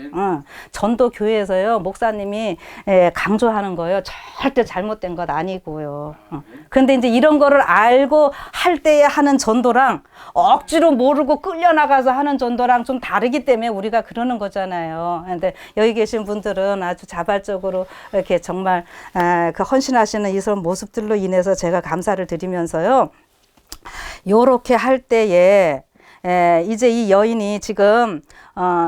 전도 교회에서요, 목사님이 강조하는 거예요. 절대 잘못된 것 아니고요. 그런데 이제 이런 거를 알고 할 때에 하는 전도랑 억지로 모르고 끌려나가서 하는 전도랑 좀 다르기 때문에 우리가 그러는 거잖아요. 근데 여기 계신 분들은 아주 자발적으로 이렇게 정말 그 헌신하시는 이런 모습들로 인해서 제가 감사를 드리면서요. 요렇게 할 때에 이제 이 여인이 지금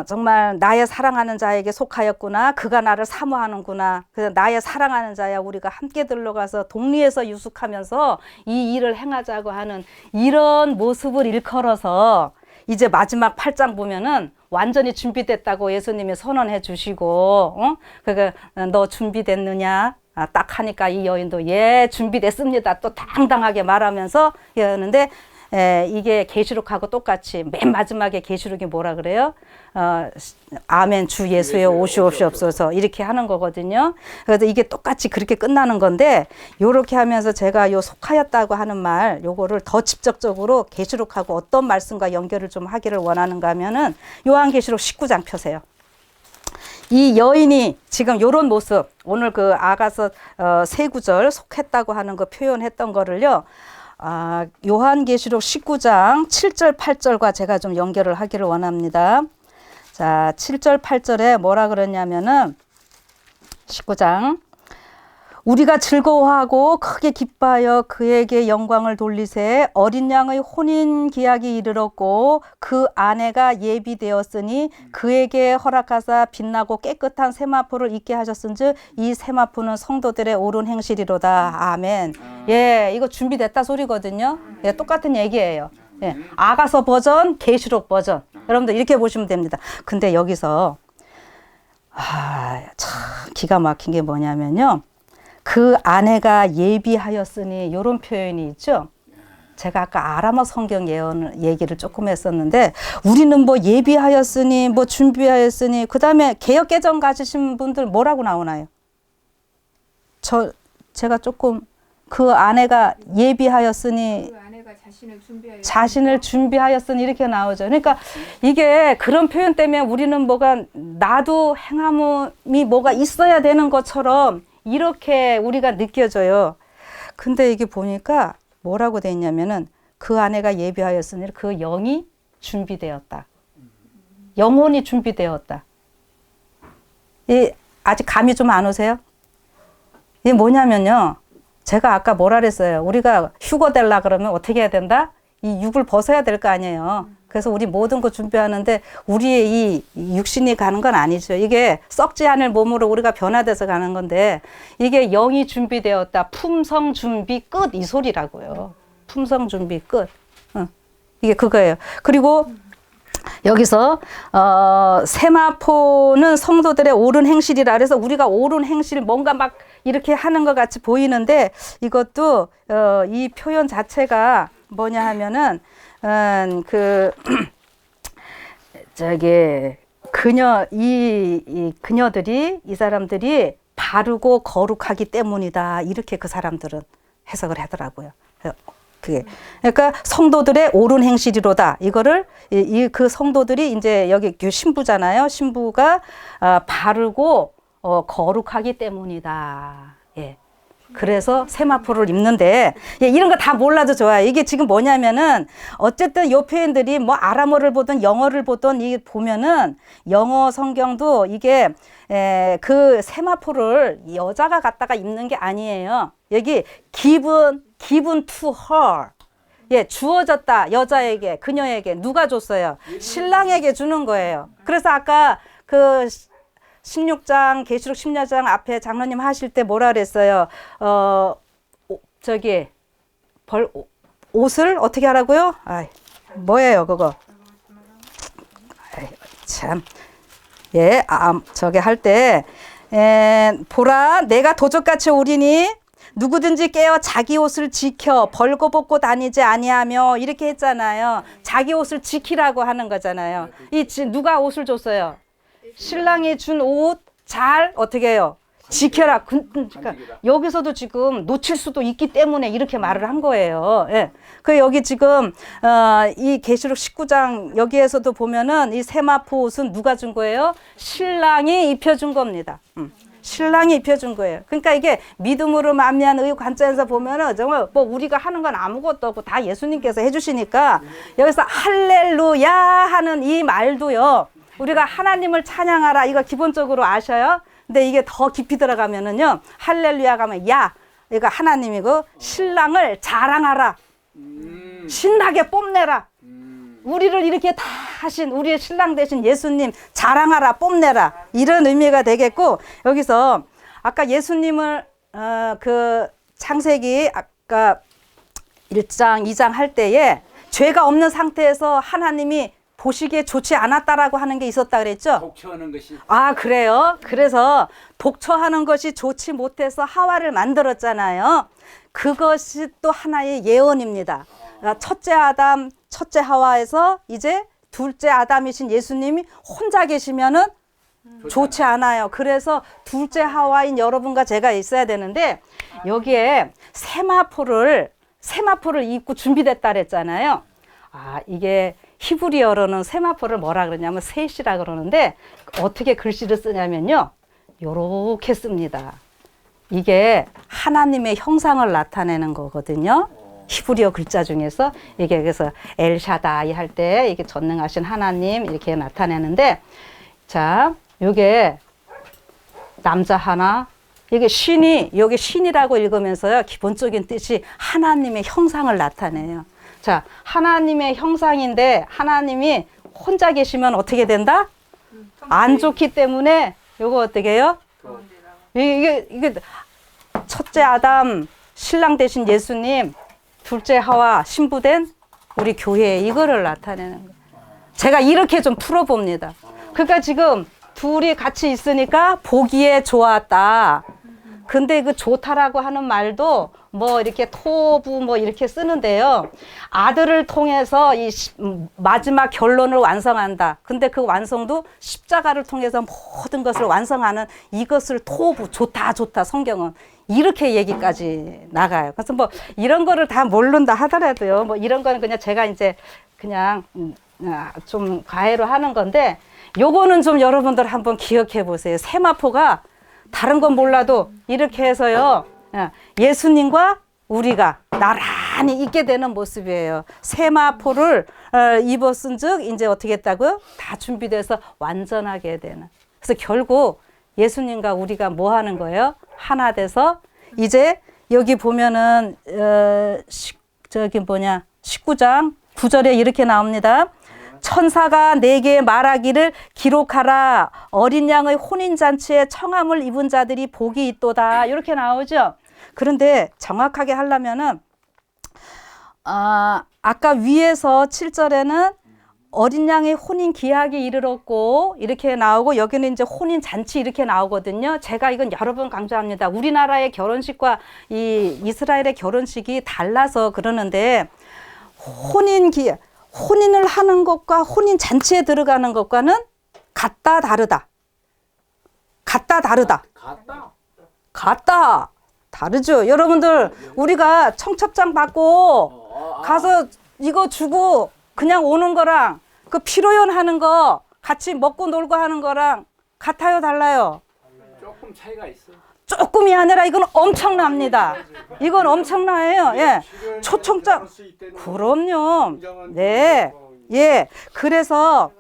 정말 나의 사랑하는 자에게 속하였구나. 그가 나를 사모하는구나. 그래서 나의 사랑하는 자야 우리가 함께 들러가서 동리에서 유숙하면서 이 일을 행하자고 하는 이런 모습을 일컬어서 이제 마지막 8장 보면은 완전히 준비됐다고 예수님이 선언해 주시고, 그러니까 너 준비됐느냐? 딱 하니까 이 여인도 예 준비됐습니다. 또 당당하게 말하면서 하는데 이게 계시록하고 똑같이 맨 마지막에 계시록이 뭐라 그래요? 아멘 주 예수여 오시옵소서 이렇게 하는 거거든요. 그래서 이게 똑같이 그렇게 끝나는 건데, 요렇게 하면서 제가 요 속하였다고 하는 말 요거를 더 직접적으로 계시록하고 어떤 말씀과 연결을 좀 하기를 원하는가 하면은 요한계시록 19장 펴세요. 이 여인이 지금 요런 모습, 오늘 그 아가서 세 구절 속했다고 하는 거 표현했던 거를요, 요한계시록 19장 7절 8절과 제가 좀 연결을 하기를 원합니다. 자, 7절 8절에 뭐라 그러냐면은 19장 우리가 즐거워하고 크게 기뻐하여 그에게 영광을 돌리세. 어린 양의 혼인 기약이 이르렀고 그 아내가 예비되었으니 그에게 허락하사 빛나고 깨끗한 세마포를 입게 하셨은즉 이 세마포는 성도들의 옳은 행실이로다. 아멘. 예, 이거 준비됐다 소리거든요. 예, 똑같은 얘기예요. 예, 아가서 버전, 계시록 버전. 여러분들 이렇게 보시면 됩니다. 근데 여기서 참 기가 막힌 게 뭐냐면요. 그 아내가 예비하였으니 이런 표현이 있죠. 제가 아까 아람어 성경 예언 얘기를 조금 했었는데, 우리는 뭐 예비하였으니 뭐 준비하였으니, 그 다음에 개역 개정 가지신 분들 뭐라고 나오나요? 제가 조금 그 아내가 예비하였으니 그 아내가 자신을 준비하였으니 이렇게 나오죠. 그러니까 이게 그런 표현 때문에 우리는 뭐가 나도 행함이 뭐가 있어야 되는 것처럼 이렇게 우리가 느껴져요. 근데 이게 보니까 뭐라고 돼 있냐면은 그 아내가 예비하였으니 그 영이 준비되었다. 영혼이 준비되었다. 아직 감이 좀 안 오세요? 이게 뭐냐면요. 제가 아까 뭐라 그랬어요. 우리가 휴거 될라 그러면 어떻게 해야 된다? 이 육을 벗어야 될 거 아니에요. 그래서 우리 모든 거 준비하는데 우리의 이 육신이 가는 건 아니죠. 이게 썩지 않을 몸으로 우리가 변화돼서 가는 건데 이게 영이 준비되었다. 품성 준비 끝 이 소리라고요. 품성 준비 끝. 이게 그거예요. 그리고 여기서 세마포는 성도들의 옳은 행실이라 그래서 우리가 옳은 행실 뭔가 막 이렇게 하는 것 같이 보이는데 이것도 이 표현 자체가 뭐냐 하면은 이 그녀들이 이 사람들이 바르고 거룩하기 때문이다 이렇게 그 사람들은 해석을 하더라고요. 그러니까 성도들의 옳은 행실이로다. 이거를 그 성도들이 이제 여기 신부잖아요. 신부가 바르고 거룩하기 때문이다. 예. 그래서 세마포를 입는데 이런 거 다 몰라도 좋아요. 이게 지금 뭐냐면은 어쨌든 요 표현들이 뭐 아람어를 보든 영어를 보든 이 보면은 영어 성경도 이게 그 세마포를 여자가 갖다가 입는 게 아니에요. 여기 given to her. 예, 주어졌다. 여자에게, 그녀에게 누가 줬어요? 신랑에게 주는 거예요. 그래서 아까 그 16장 계시록 16장 앞에 장로님 하실 때 뭐라 그랬어요? 옷을 어떻게 하라고요? 뭐예요, 그거? 참. 예, 저게 할 때 보라 내가 도적같이 오리니 누구든지 깨어 자기 옷을 지켜 벌거벗고 다니지 아니하며 이렇게 했잖아요. 자기 옷을 지키라고 하는 거잖아요. 누가 옷을 줬어요? 신랑이 준 옷 잘 어떻게 해요? 지켜라. 그러니까 여기서도 지금 놓칠 수도 있기 때문에 이렇게 말을 한 거예요. 예. 그 여기 지금 이 계시록 19장 여기에서도 보면은 이 세마포 옷은 누가 준 거예요? 신랑이 입혀준 겁니다. 신랑이 입혀준 거예요. 그러니까 이게 믿음으로 만미한 의 관점에서 보면은 정말 뭐 우리가 하는 건 아무것도 없고 다 예수님께서 해주시니까 여기서 할렐루야 하는 이 말도요. 우리가 하나님을 찬양하라 이거 기본적으로 아셔요. 근데 이게 더 깊이 들어가면은요. 할렐루야 가면 야 이거 하나님이고 신랑을 자랑하라. 신나게 뽐내라. 우리를 이렇게 다 하신 우리의 신랑 되신 예수님 자랑하라 뽐내라 이런 의미가 되겠고 여기서 아까 예수님을 그 창세기 아까 1장 2장 할 때에 죄가 없는 상태에서 하나님이 보시기에 좋지 않았다라고 하는 게 있었다 그랬죠? 독처하는 것이. 그래요? 그래서 독처하는 것이 좋지 못해서 하와를 만들었잖아요. 그것이 또 하나의 예언입니다. 첫째 아담, 첫째 하와에서 이제 둘째 아담이신 예수님이 혼자 계시면은 좋지 않아요. 그래서 둘째 하와인 여러분과 제가 있어야 되는데 여기에 세마포를 입고 준비됐다 그랬잖아요. 이게 히브리어로는 세마포를 뭐라 그러냐면 셋이라 그러는데 어떻게 글씨를 쓰냐면요. 요렇게 씁니다. 이게 하나님의 형상을 나타내는 거거든요. 히브리어 글자 중에서 이게 그래서 엘샤다이 할 때 이게 전능하신 하나님 이렇게 나타내는데 자, 요게 남자 하나 이게 신이 여기 신이라고 읽으면서요. 기본적인 뜻이 하나님의 형상을 나타내요. 자, 하나님의 형상인데 하나님이 혼자 계시면 어떻게 된다? 안 좋기 때문에 요거 어떻게 해요? 이게 첫째 아담 신랑 되신 예수님 둘째 하와 신부된 우리 교회 이거를 나타내는 거예요. 제가 이렇게 좀 풀어봅니다. 그러니까 지금 둘이 같이 있으니까 보기에 좋았다. 근데 그 좋다라고 하는 말도 뭐 이렇게 토부 뭐 이렇게 쓰는데요. 아들을 통해서 이 마지막 결론을 완성한다. 근데 그 완성도 십자가를 통해서 모든 것을 완성하는 이것을 토부 좋다 성경은 이렇게 얘기까지 나가요. 그래서 뭐 이런 거를 다 모른다 하더라도요. 뭐 이런 거는 그냥 제가 이제 그냥 좀 과외로 하는 건데 요거는 좀 여러분들 한번 기억해 보세요. 세마포가 다른 건 몰라도 이렇게 해서요. 예수님과 우리가 나란히 있게 되는 모습이에요. 세마포를 입었은 즉 이제 어떻게 했다고요? 다 준비돼서 완전하게 되는. 그래서 결국 예수님과 우리가 뭐 하는 거예요? 하나 돼서 이제 여기 보면은 저기 뭐냐 19장 9절에 이렇게 나옵니다. 천사가 내게 말하기를 기록하라. 어린 양의 혼인잔치에 청함을 입은 자들이 복이 있도다. 이렇게 나오죠. 그런데 정확하게 하려면은 아까 위에서 7절에는 어린 양의 혼인 기약이 이르렀고 이렇게 나오고 여기는 이제 혼인 잔치 이렇게 나오거든요. 제가 이건 여러 번 강조합니다. 우리나라의 결혼식과 이 이스라엘의 결혼식이 달라서 그러는데 혼인을 하는 것과 혼인 잔치에 들어가는 것과는 같다 다르다. 같다 다르다. 같다 다르죠. 여러분들 우리가 청첩장 받고 가서 이거 주고 그냥 오는 거랑 그 피로연 하는 거 같이 먹고 놀고 하는 거랑 같아요 달라요? 조금 차이가 있어. 조금이 아니라 이건 엄청납니다. 이건 엄청나요. 예. 초청장. 그럼요. 네. 예. 그래서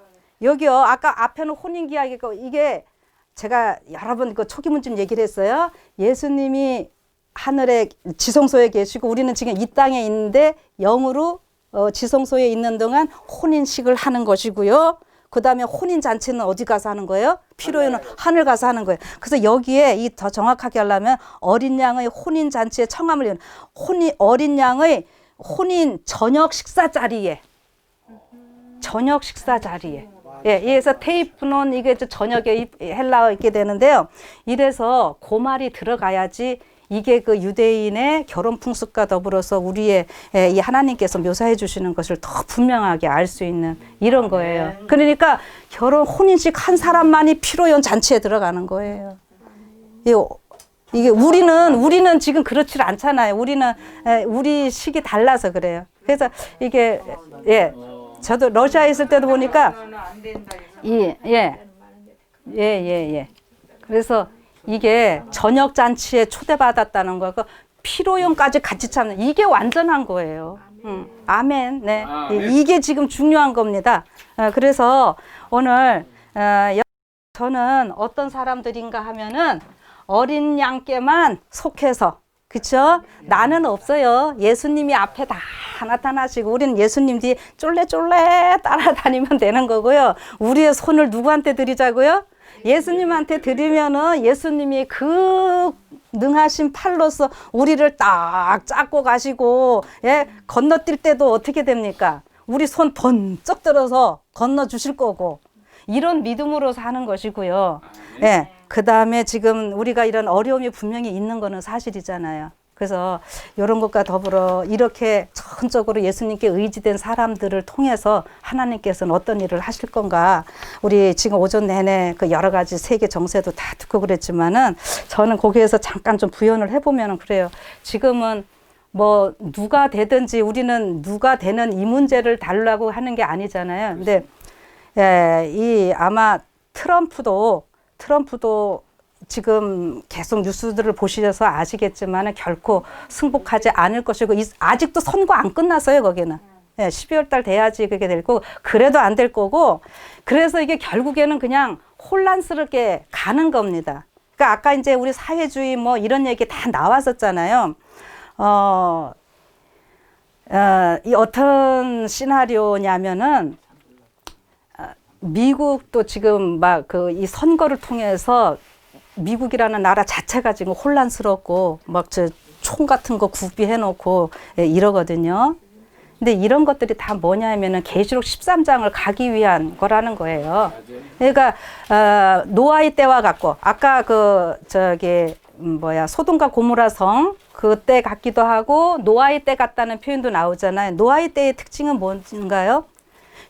여기요. 아까 앞에는 혼인기약이고 이게 제가 여러 번 그 초기문쯤 얘기를 했어요. 예수님이 하늘에 지성소에 계시고 우리는 지금 이 땅에 있는데 영으로 지성소에 있는 동안 혼인식을 하는 것이고요. 그 다음에 혼인잔치는 어디 가서 하는 거예요? 피로에는 하늘 가서 하는 거예요. 그래서 여기에 이 더 정확하게 하려면 어린 양의 혼인잔치에 청함을 이룬 어린 양의 혼인 저녁 식사 자리에 예, 그래서 테이프는 이게 저녁에 헬라어 있게 되는데요. 이래서 그 말이 들어가야지 이게 그 유대인의 결혼 풍습과 더불어서 우리의 이 하나님께서 묘사해 주시는 것을 더 분명하게 알 수 있는 이런 거예요. 그러니까 혼인식 한 사람만이 피로연 잔치에 들어가는 거예요. 이게 우리는 지금 그렇지 않잖아요. 우리 식이 달라서 그래요. 그래서 이게 예. 저도 러시아에 있을 때도 보니까 예. 그래서 이게 저녁 잔치에 초대받았다는 거, 그 피로연까지 같이 참는 이게 완전한 거예요. 아멘. 네, 이게 지금 중요한 겁니다. 그래서 오늘 저는 어떤 사람들인가 하면은 어린 양께만 속해서. 그쵸? 나는 없어요. 예수님이 앞에 다 나타나시고 우리는 예수님 뒤에 쫄래쫄래 따라다니면 되는 거고요. 우리의 손을 누구한테 드리자고요? 예수님한테 드리면은 예수님이 그 능하신 팔로서 우리를 딱 잡고 가시고 예? 건너뛸 때도 어떻게 됩니까? 우리 손 번쩍 들어서 건너 주실 거고 이런 믿음으로 사는 것이고요. 예. 그 다음에 지금 우리가 이런 어려움이 분명히 있는 거는 사실이잖아요. 그래서 이런 것과 더불어 이렇게 전적으로 예수님께 의지된 사람들을 통해서 하나님께서는 어떤 일을 하실 건가. 우리 지금 오전 내내 그 여러 가지 세계 정세도 다 듣고 그랬지만은 저는 거기에서 잠깐 좀 부연을 해보면 그래요. 지금은 뭐 누가 되든지 우리는 누가 되는 이 문제를 다루려고 하는 게 아니잖아요. 근데 예, 아마 트럼프도 지금 계속 뉴스들을 보시셔서 아시겠지만 결코 승복하지 않을 것이고 아직도 선거 안 끝났어요. 거기는 12월 달 돼야지 그게 될 거고 그래도 안 될 거고 그래서 이게 결국에는 그냥 혼란스럽게 가는 겁니다. 그러니까 아까 이제 우리 사회주의 뭐 이런 얘기 다 나왔었잖아요. 이 어떤 시나리오냐면은 미국도 지금 막 이 선거를 통해서 미국이라는 나라 자체가 지금 혼란스럽고 막 총 같은 거 구비해 놓고 이러거든요. 근데 이런 것들이 다 뭐냐면은 계시록 13장을 가기 위한 거라는 거예요. 그러니까 노아의 때와 같고 아까 소돔과 고모라 성 그때 같기도 하고 노아의 때 같다는 표현도 나오잖아요. 노아의 때의 특징은 뭔가요?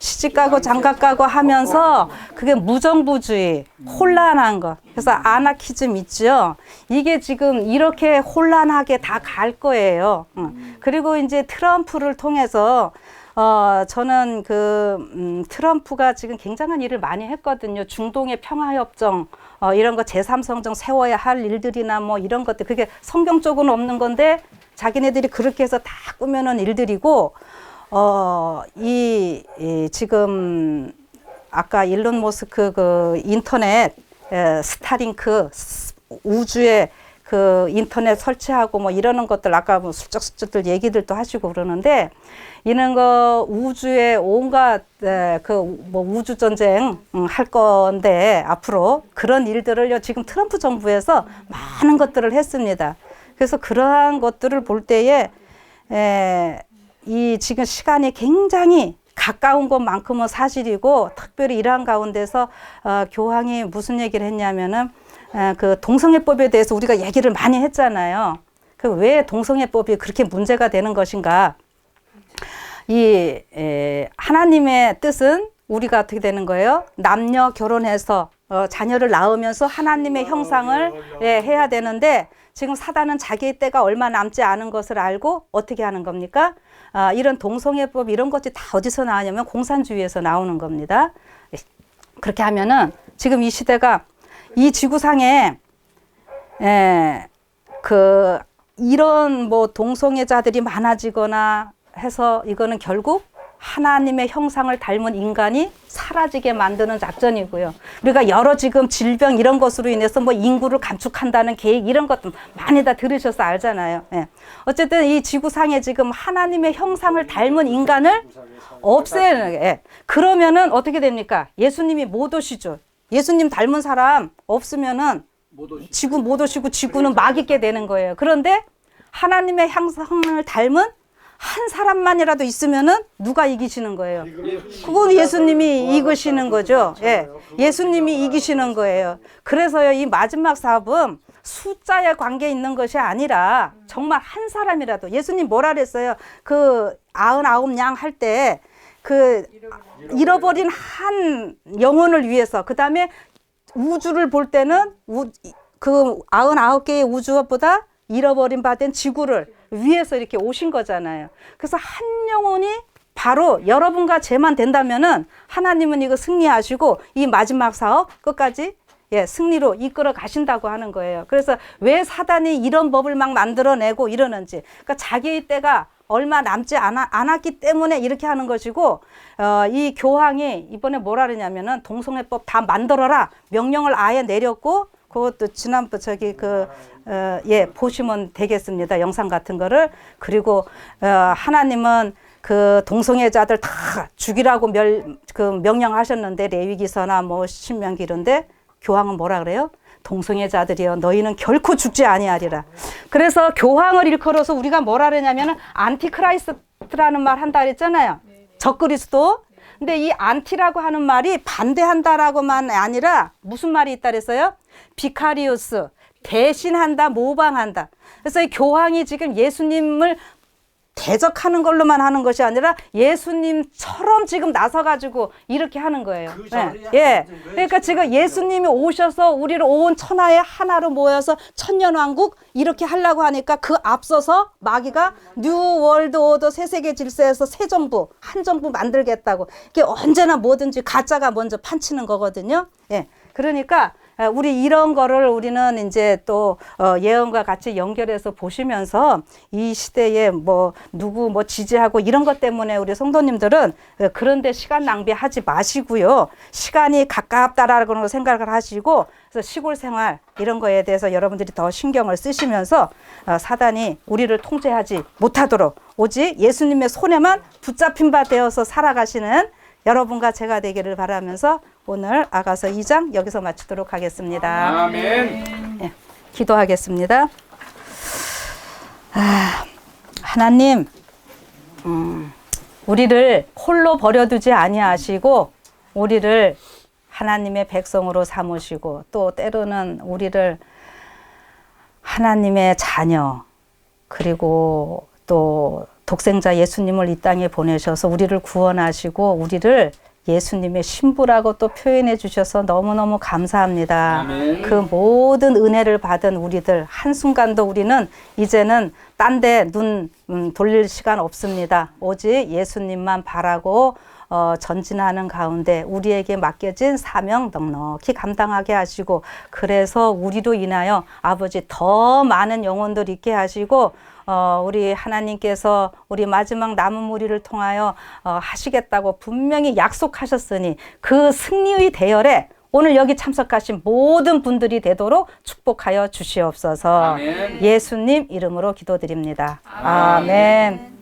시집가고 장가가고 하면서 그게 무정부주의, 혼란한 거. 그래서 아나키즘 있죠. 이게 지금 이렇게 혼란하게 다 갈 거예요. 그리고 이제 트럼프를 통해서 저는 트럼프가 지금 굉장한 일을 많이 했거든요. 중동의 평화협정 이런 거 제3성정 세워야 할 일들이나 뭐 이런 것들 그게 성경적으로는 없는 건데 자기네들이 그렇게 해서 다 꾸며놓은 일들이고 지금 아까 일론 머스크 인터넷 스타링크 우주에 그 인터넷 설치하고 뭐 이러는 것들 아까 뭐 슬쩍슬쩍들 얘기들도 하시고 그러는데 이런 거 우주에 온갖 그 뭐 우주 전쟁 할 건데 앞으로 그런 일들을요 지금 트럼프 정부에서 많은 것들을 했습니다. 그래서 그러한 것들을 볼 때에 이 지금 시간이 굉장히 가까운 것만큼은 사실이고 특별히 이러한 가운데서 교황이 무슨 얘기를 했냐면은 그 동성애법에 대해서 우리가 얘기를 많이 했잖아요. 그 왜 동성애법이 그렇게 문제가 되는 것인가? 이 하나님의 뜻은 우리가 어떻게 되는 거예요? 남녀 결혼해서 자녀를 낳으면서 하나님의 형상을 해야 되는데 지금 사단은 자기의 때가 얼마 남지 않은 것을 알고 어떻게 하는 겁니까? 이런 동성애법 이런 것들이 다 어디서 나오냐면 공산주의에서 나오는 겁니다. 그렇게 하면은 지금 이 시대가 이 지구상에 그 이런 뭐 동성애자들이 많아지거나 해서 이거는 결국 하나님의 형상을 닮은 인간이 사라지게 만드는 작전이고요. 우리가 여러 지금 질병 이런 것으로 인해서 뭐 인구를 감축한다는 계획 이런 것도 많이 다 들으셔서 알잖아요. 어쨌든 이 지구상에 지금 하나님의 형상을 닮은 인간을 없애는 그러면은 어떻게 됩니까? 예수님이 못 오시죠. 예수님 닮은 사람 없으면은 지구 못 오시고 지구는 막 있게 되는 거예요. 그런데 하나님의 형상을 닮은 한 사람만이라도 있으면은 누가 이기시는 거예요? 그건 예수님이 이기시는 거죠. 예수님이 이기시는 거예요. 그래서요, 이 마지막 사업은 숫자에 관계 있는 것이 아니라 정말 한 사람이라도 예수님 뭐라 그랬어요? 그 99양 할 때 그 잃어버린 한 영혼을 위해서 그 다음에 우주를 볼 때는 그 99개의 우주보다 잃어버린 바 된 지구를 위해서 이렇게 오신 거잖아요. 그래서 한 영혼이 바로 여러분과 제만 된다면은 하나님은 이거 승리하시고 이 마지막 사업 끝까지 승리로 이끌어 가신다고 하는 거예요. 그래서 왜 사단이 이런 법을 막 만들어내고 이러는지, 그러니까 자기의 때가 얼마 남지 않았기 때문에 이렇게 하는 것이고, 이 교황이 이번에 뭐라 그러냐면은 동성애법 다 만들어라 명령을 아예 내렸고, 그것도 지난번 저기 보시면 되겠습니다. 영상 같은 거를. 그리고 하나님은 그 동성애자들 다 죽이라고 명령하셨는데 레위기서나 뭐 신명기 이런데 교황은 뭐라 그래요? 동성애자들이여 너희는 결코 죽지 아니하리라. 그래서 교황을 일컬어서 우리가 뭐라 그러냐면은 안티크라이스트라는 말 한다 그랬잖아요. 적그리스도. 근데 이 안티라고 하는 말이 반대한다라고만 아니라 무슨 말이 있다 그랬어요? 비카리우스, 대신한다, 모방한다. 그래서 이 교황이 지금 예수님을 대적하는 걸로만 하는 것이 아니라 예수님처럼 지금 나서가지고 이렇게 하는 거예요. 그러니까 지금 예수님이 오셔서 우리를 온 천하의 하나로 모여서 천년왕국 이렇게 하려고 하니까 그 앞서서 마귀가 뉴 월드 오더 새 세계 질서에서 새 정부, 한 정부 만들겠다고. 이게 언제나 뭐든지 가짜가 먼저 판치는 거거든요. 그러니까 우리 이런 거를 우리는 이제 또 예언과 같이 연결해서 보시면서 이 시대에 뭐 누구 뭐 지지하고 이런 것 때문에 우리 성도님들은 그런데 시간 낭비하지 마시고요. 시간이 가깝다라고 생각을 하시고, 그래서 시골 생활 이런 거에 대해서 여러분들이 더 신경을 쓰시면서 사단이 우리를 통제하지 못하도록 오직 예수님의 손에만 붙잡힌 바 되어서 살아가시는 여러분과 제가 되기를 바라면서 오늘 아가서 2장 여기서 마치도록 하겠습니다. 아멘. 기도하겠습니다. 하나님, 우리를 홀로 버려두지 아니하시고 우리를 하나님의 백성으로 삼으시고 또 때로는 우리를 하나님의 자녀 그리고 또 독생자 예수님을 이 땅에 보내셔서 우리를 구원하시고 우리를 예수님의 신부라고 또 표현해 주셔서 너무너무 감사합니다. 아멘. 그 모든 은혜를 받은 우리들 한순간도 우리는 이제는 딴 데 눈 돌릴 시간 없습니다. 오직 예수님만 바라고 전진하는 가운데 우리에게 맡겨진 사명 넉넉히 감당하게 하시고, 그래서 우리로 인하여 아버지 더 많은 영혼들 있게 하시고 우리 하나님께서 우리 마지막 남은 무리를 통하여 하시겠다고 분명히 약속하셨으니 그 승리의 대열에 오늘 여기 참석하신 모든 분들이 되도록 축복하여 주시옵소서. 아멘. 예수님 이름으로 기도드립니다. 아멘.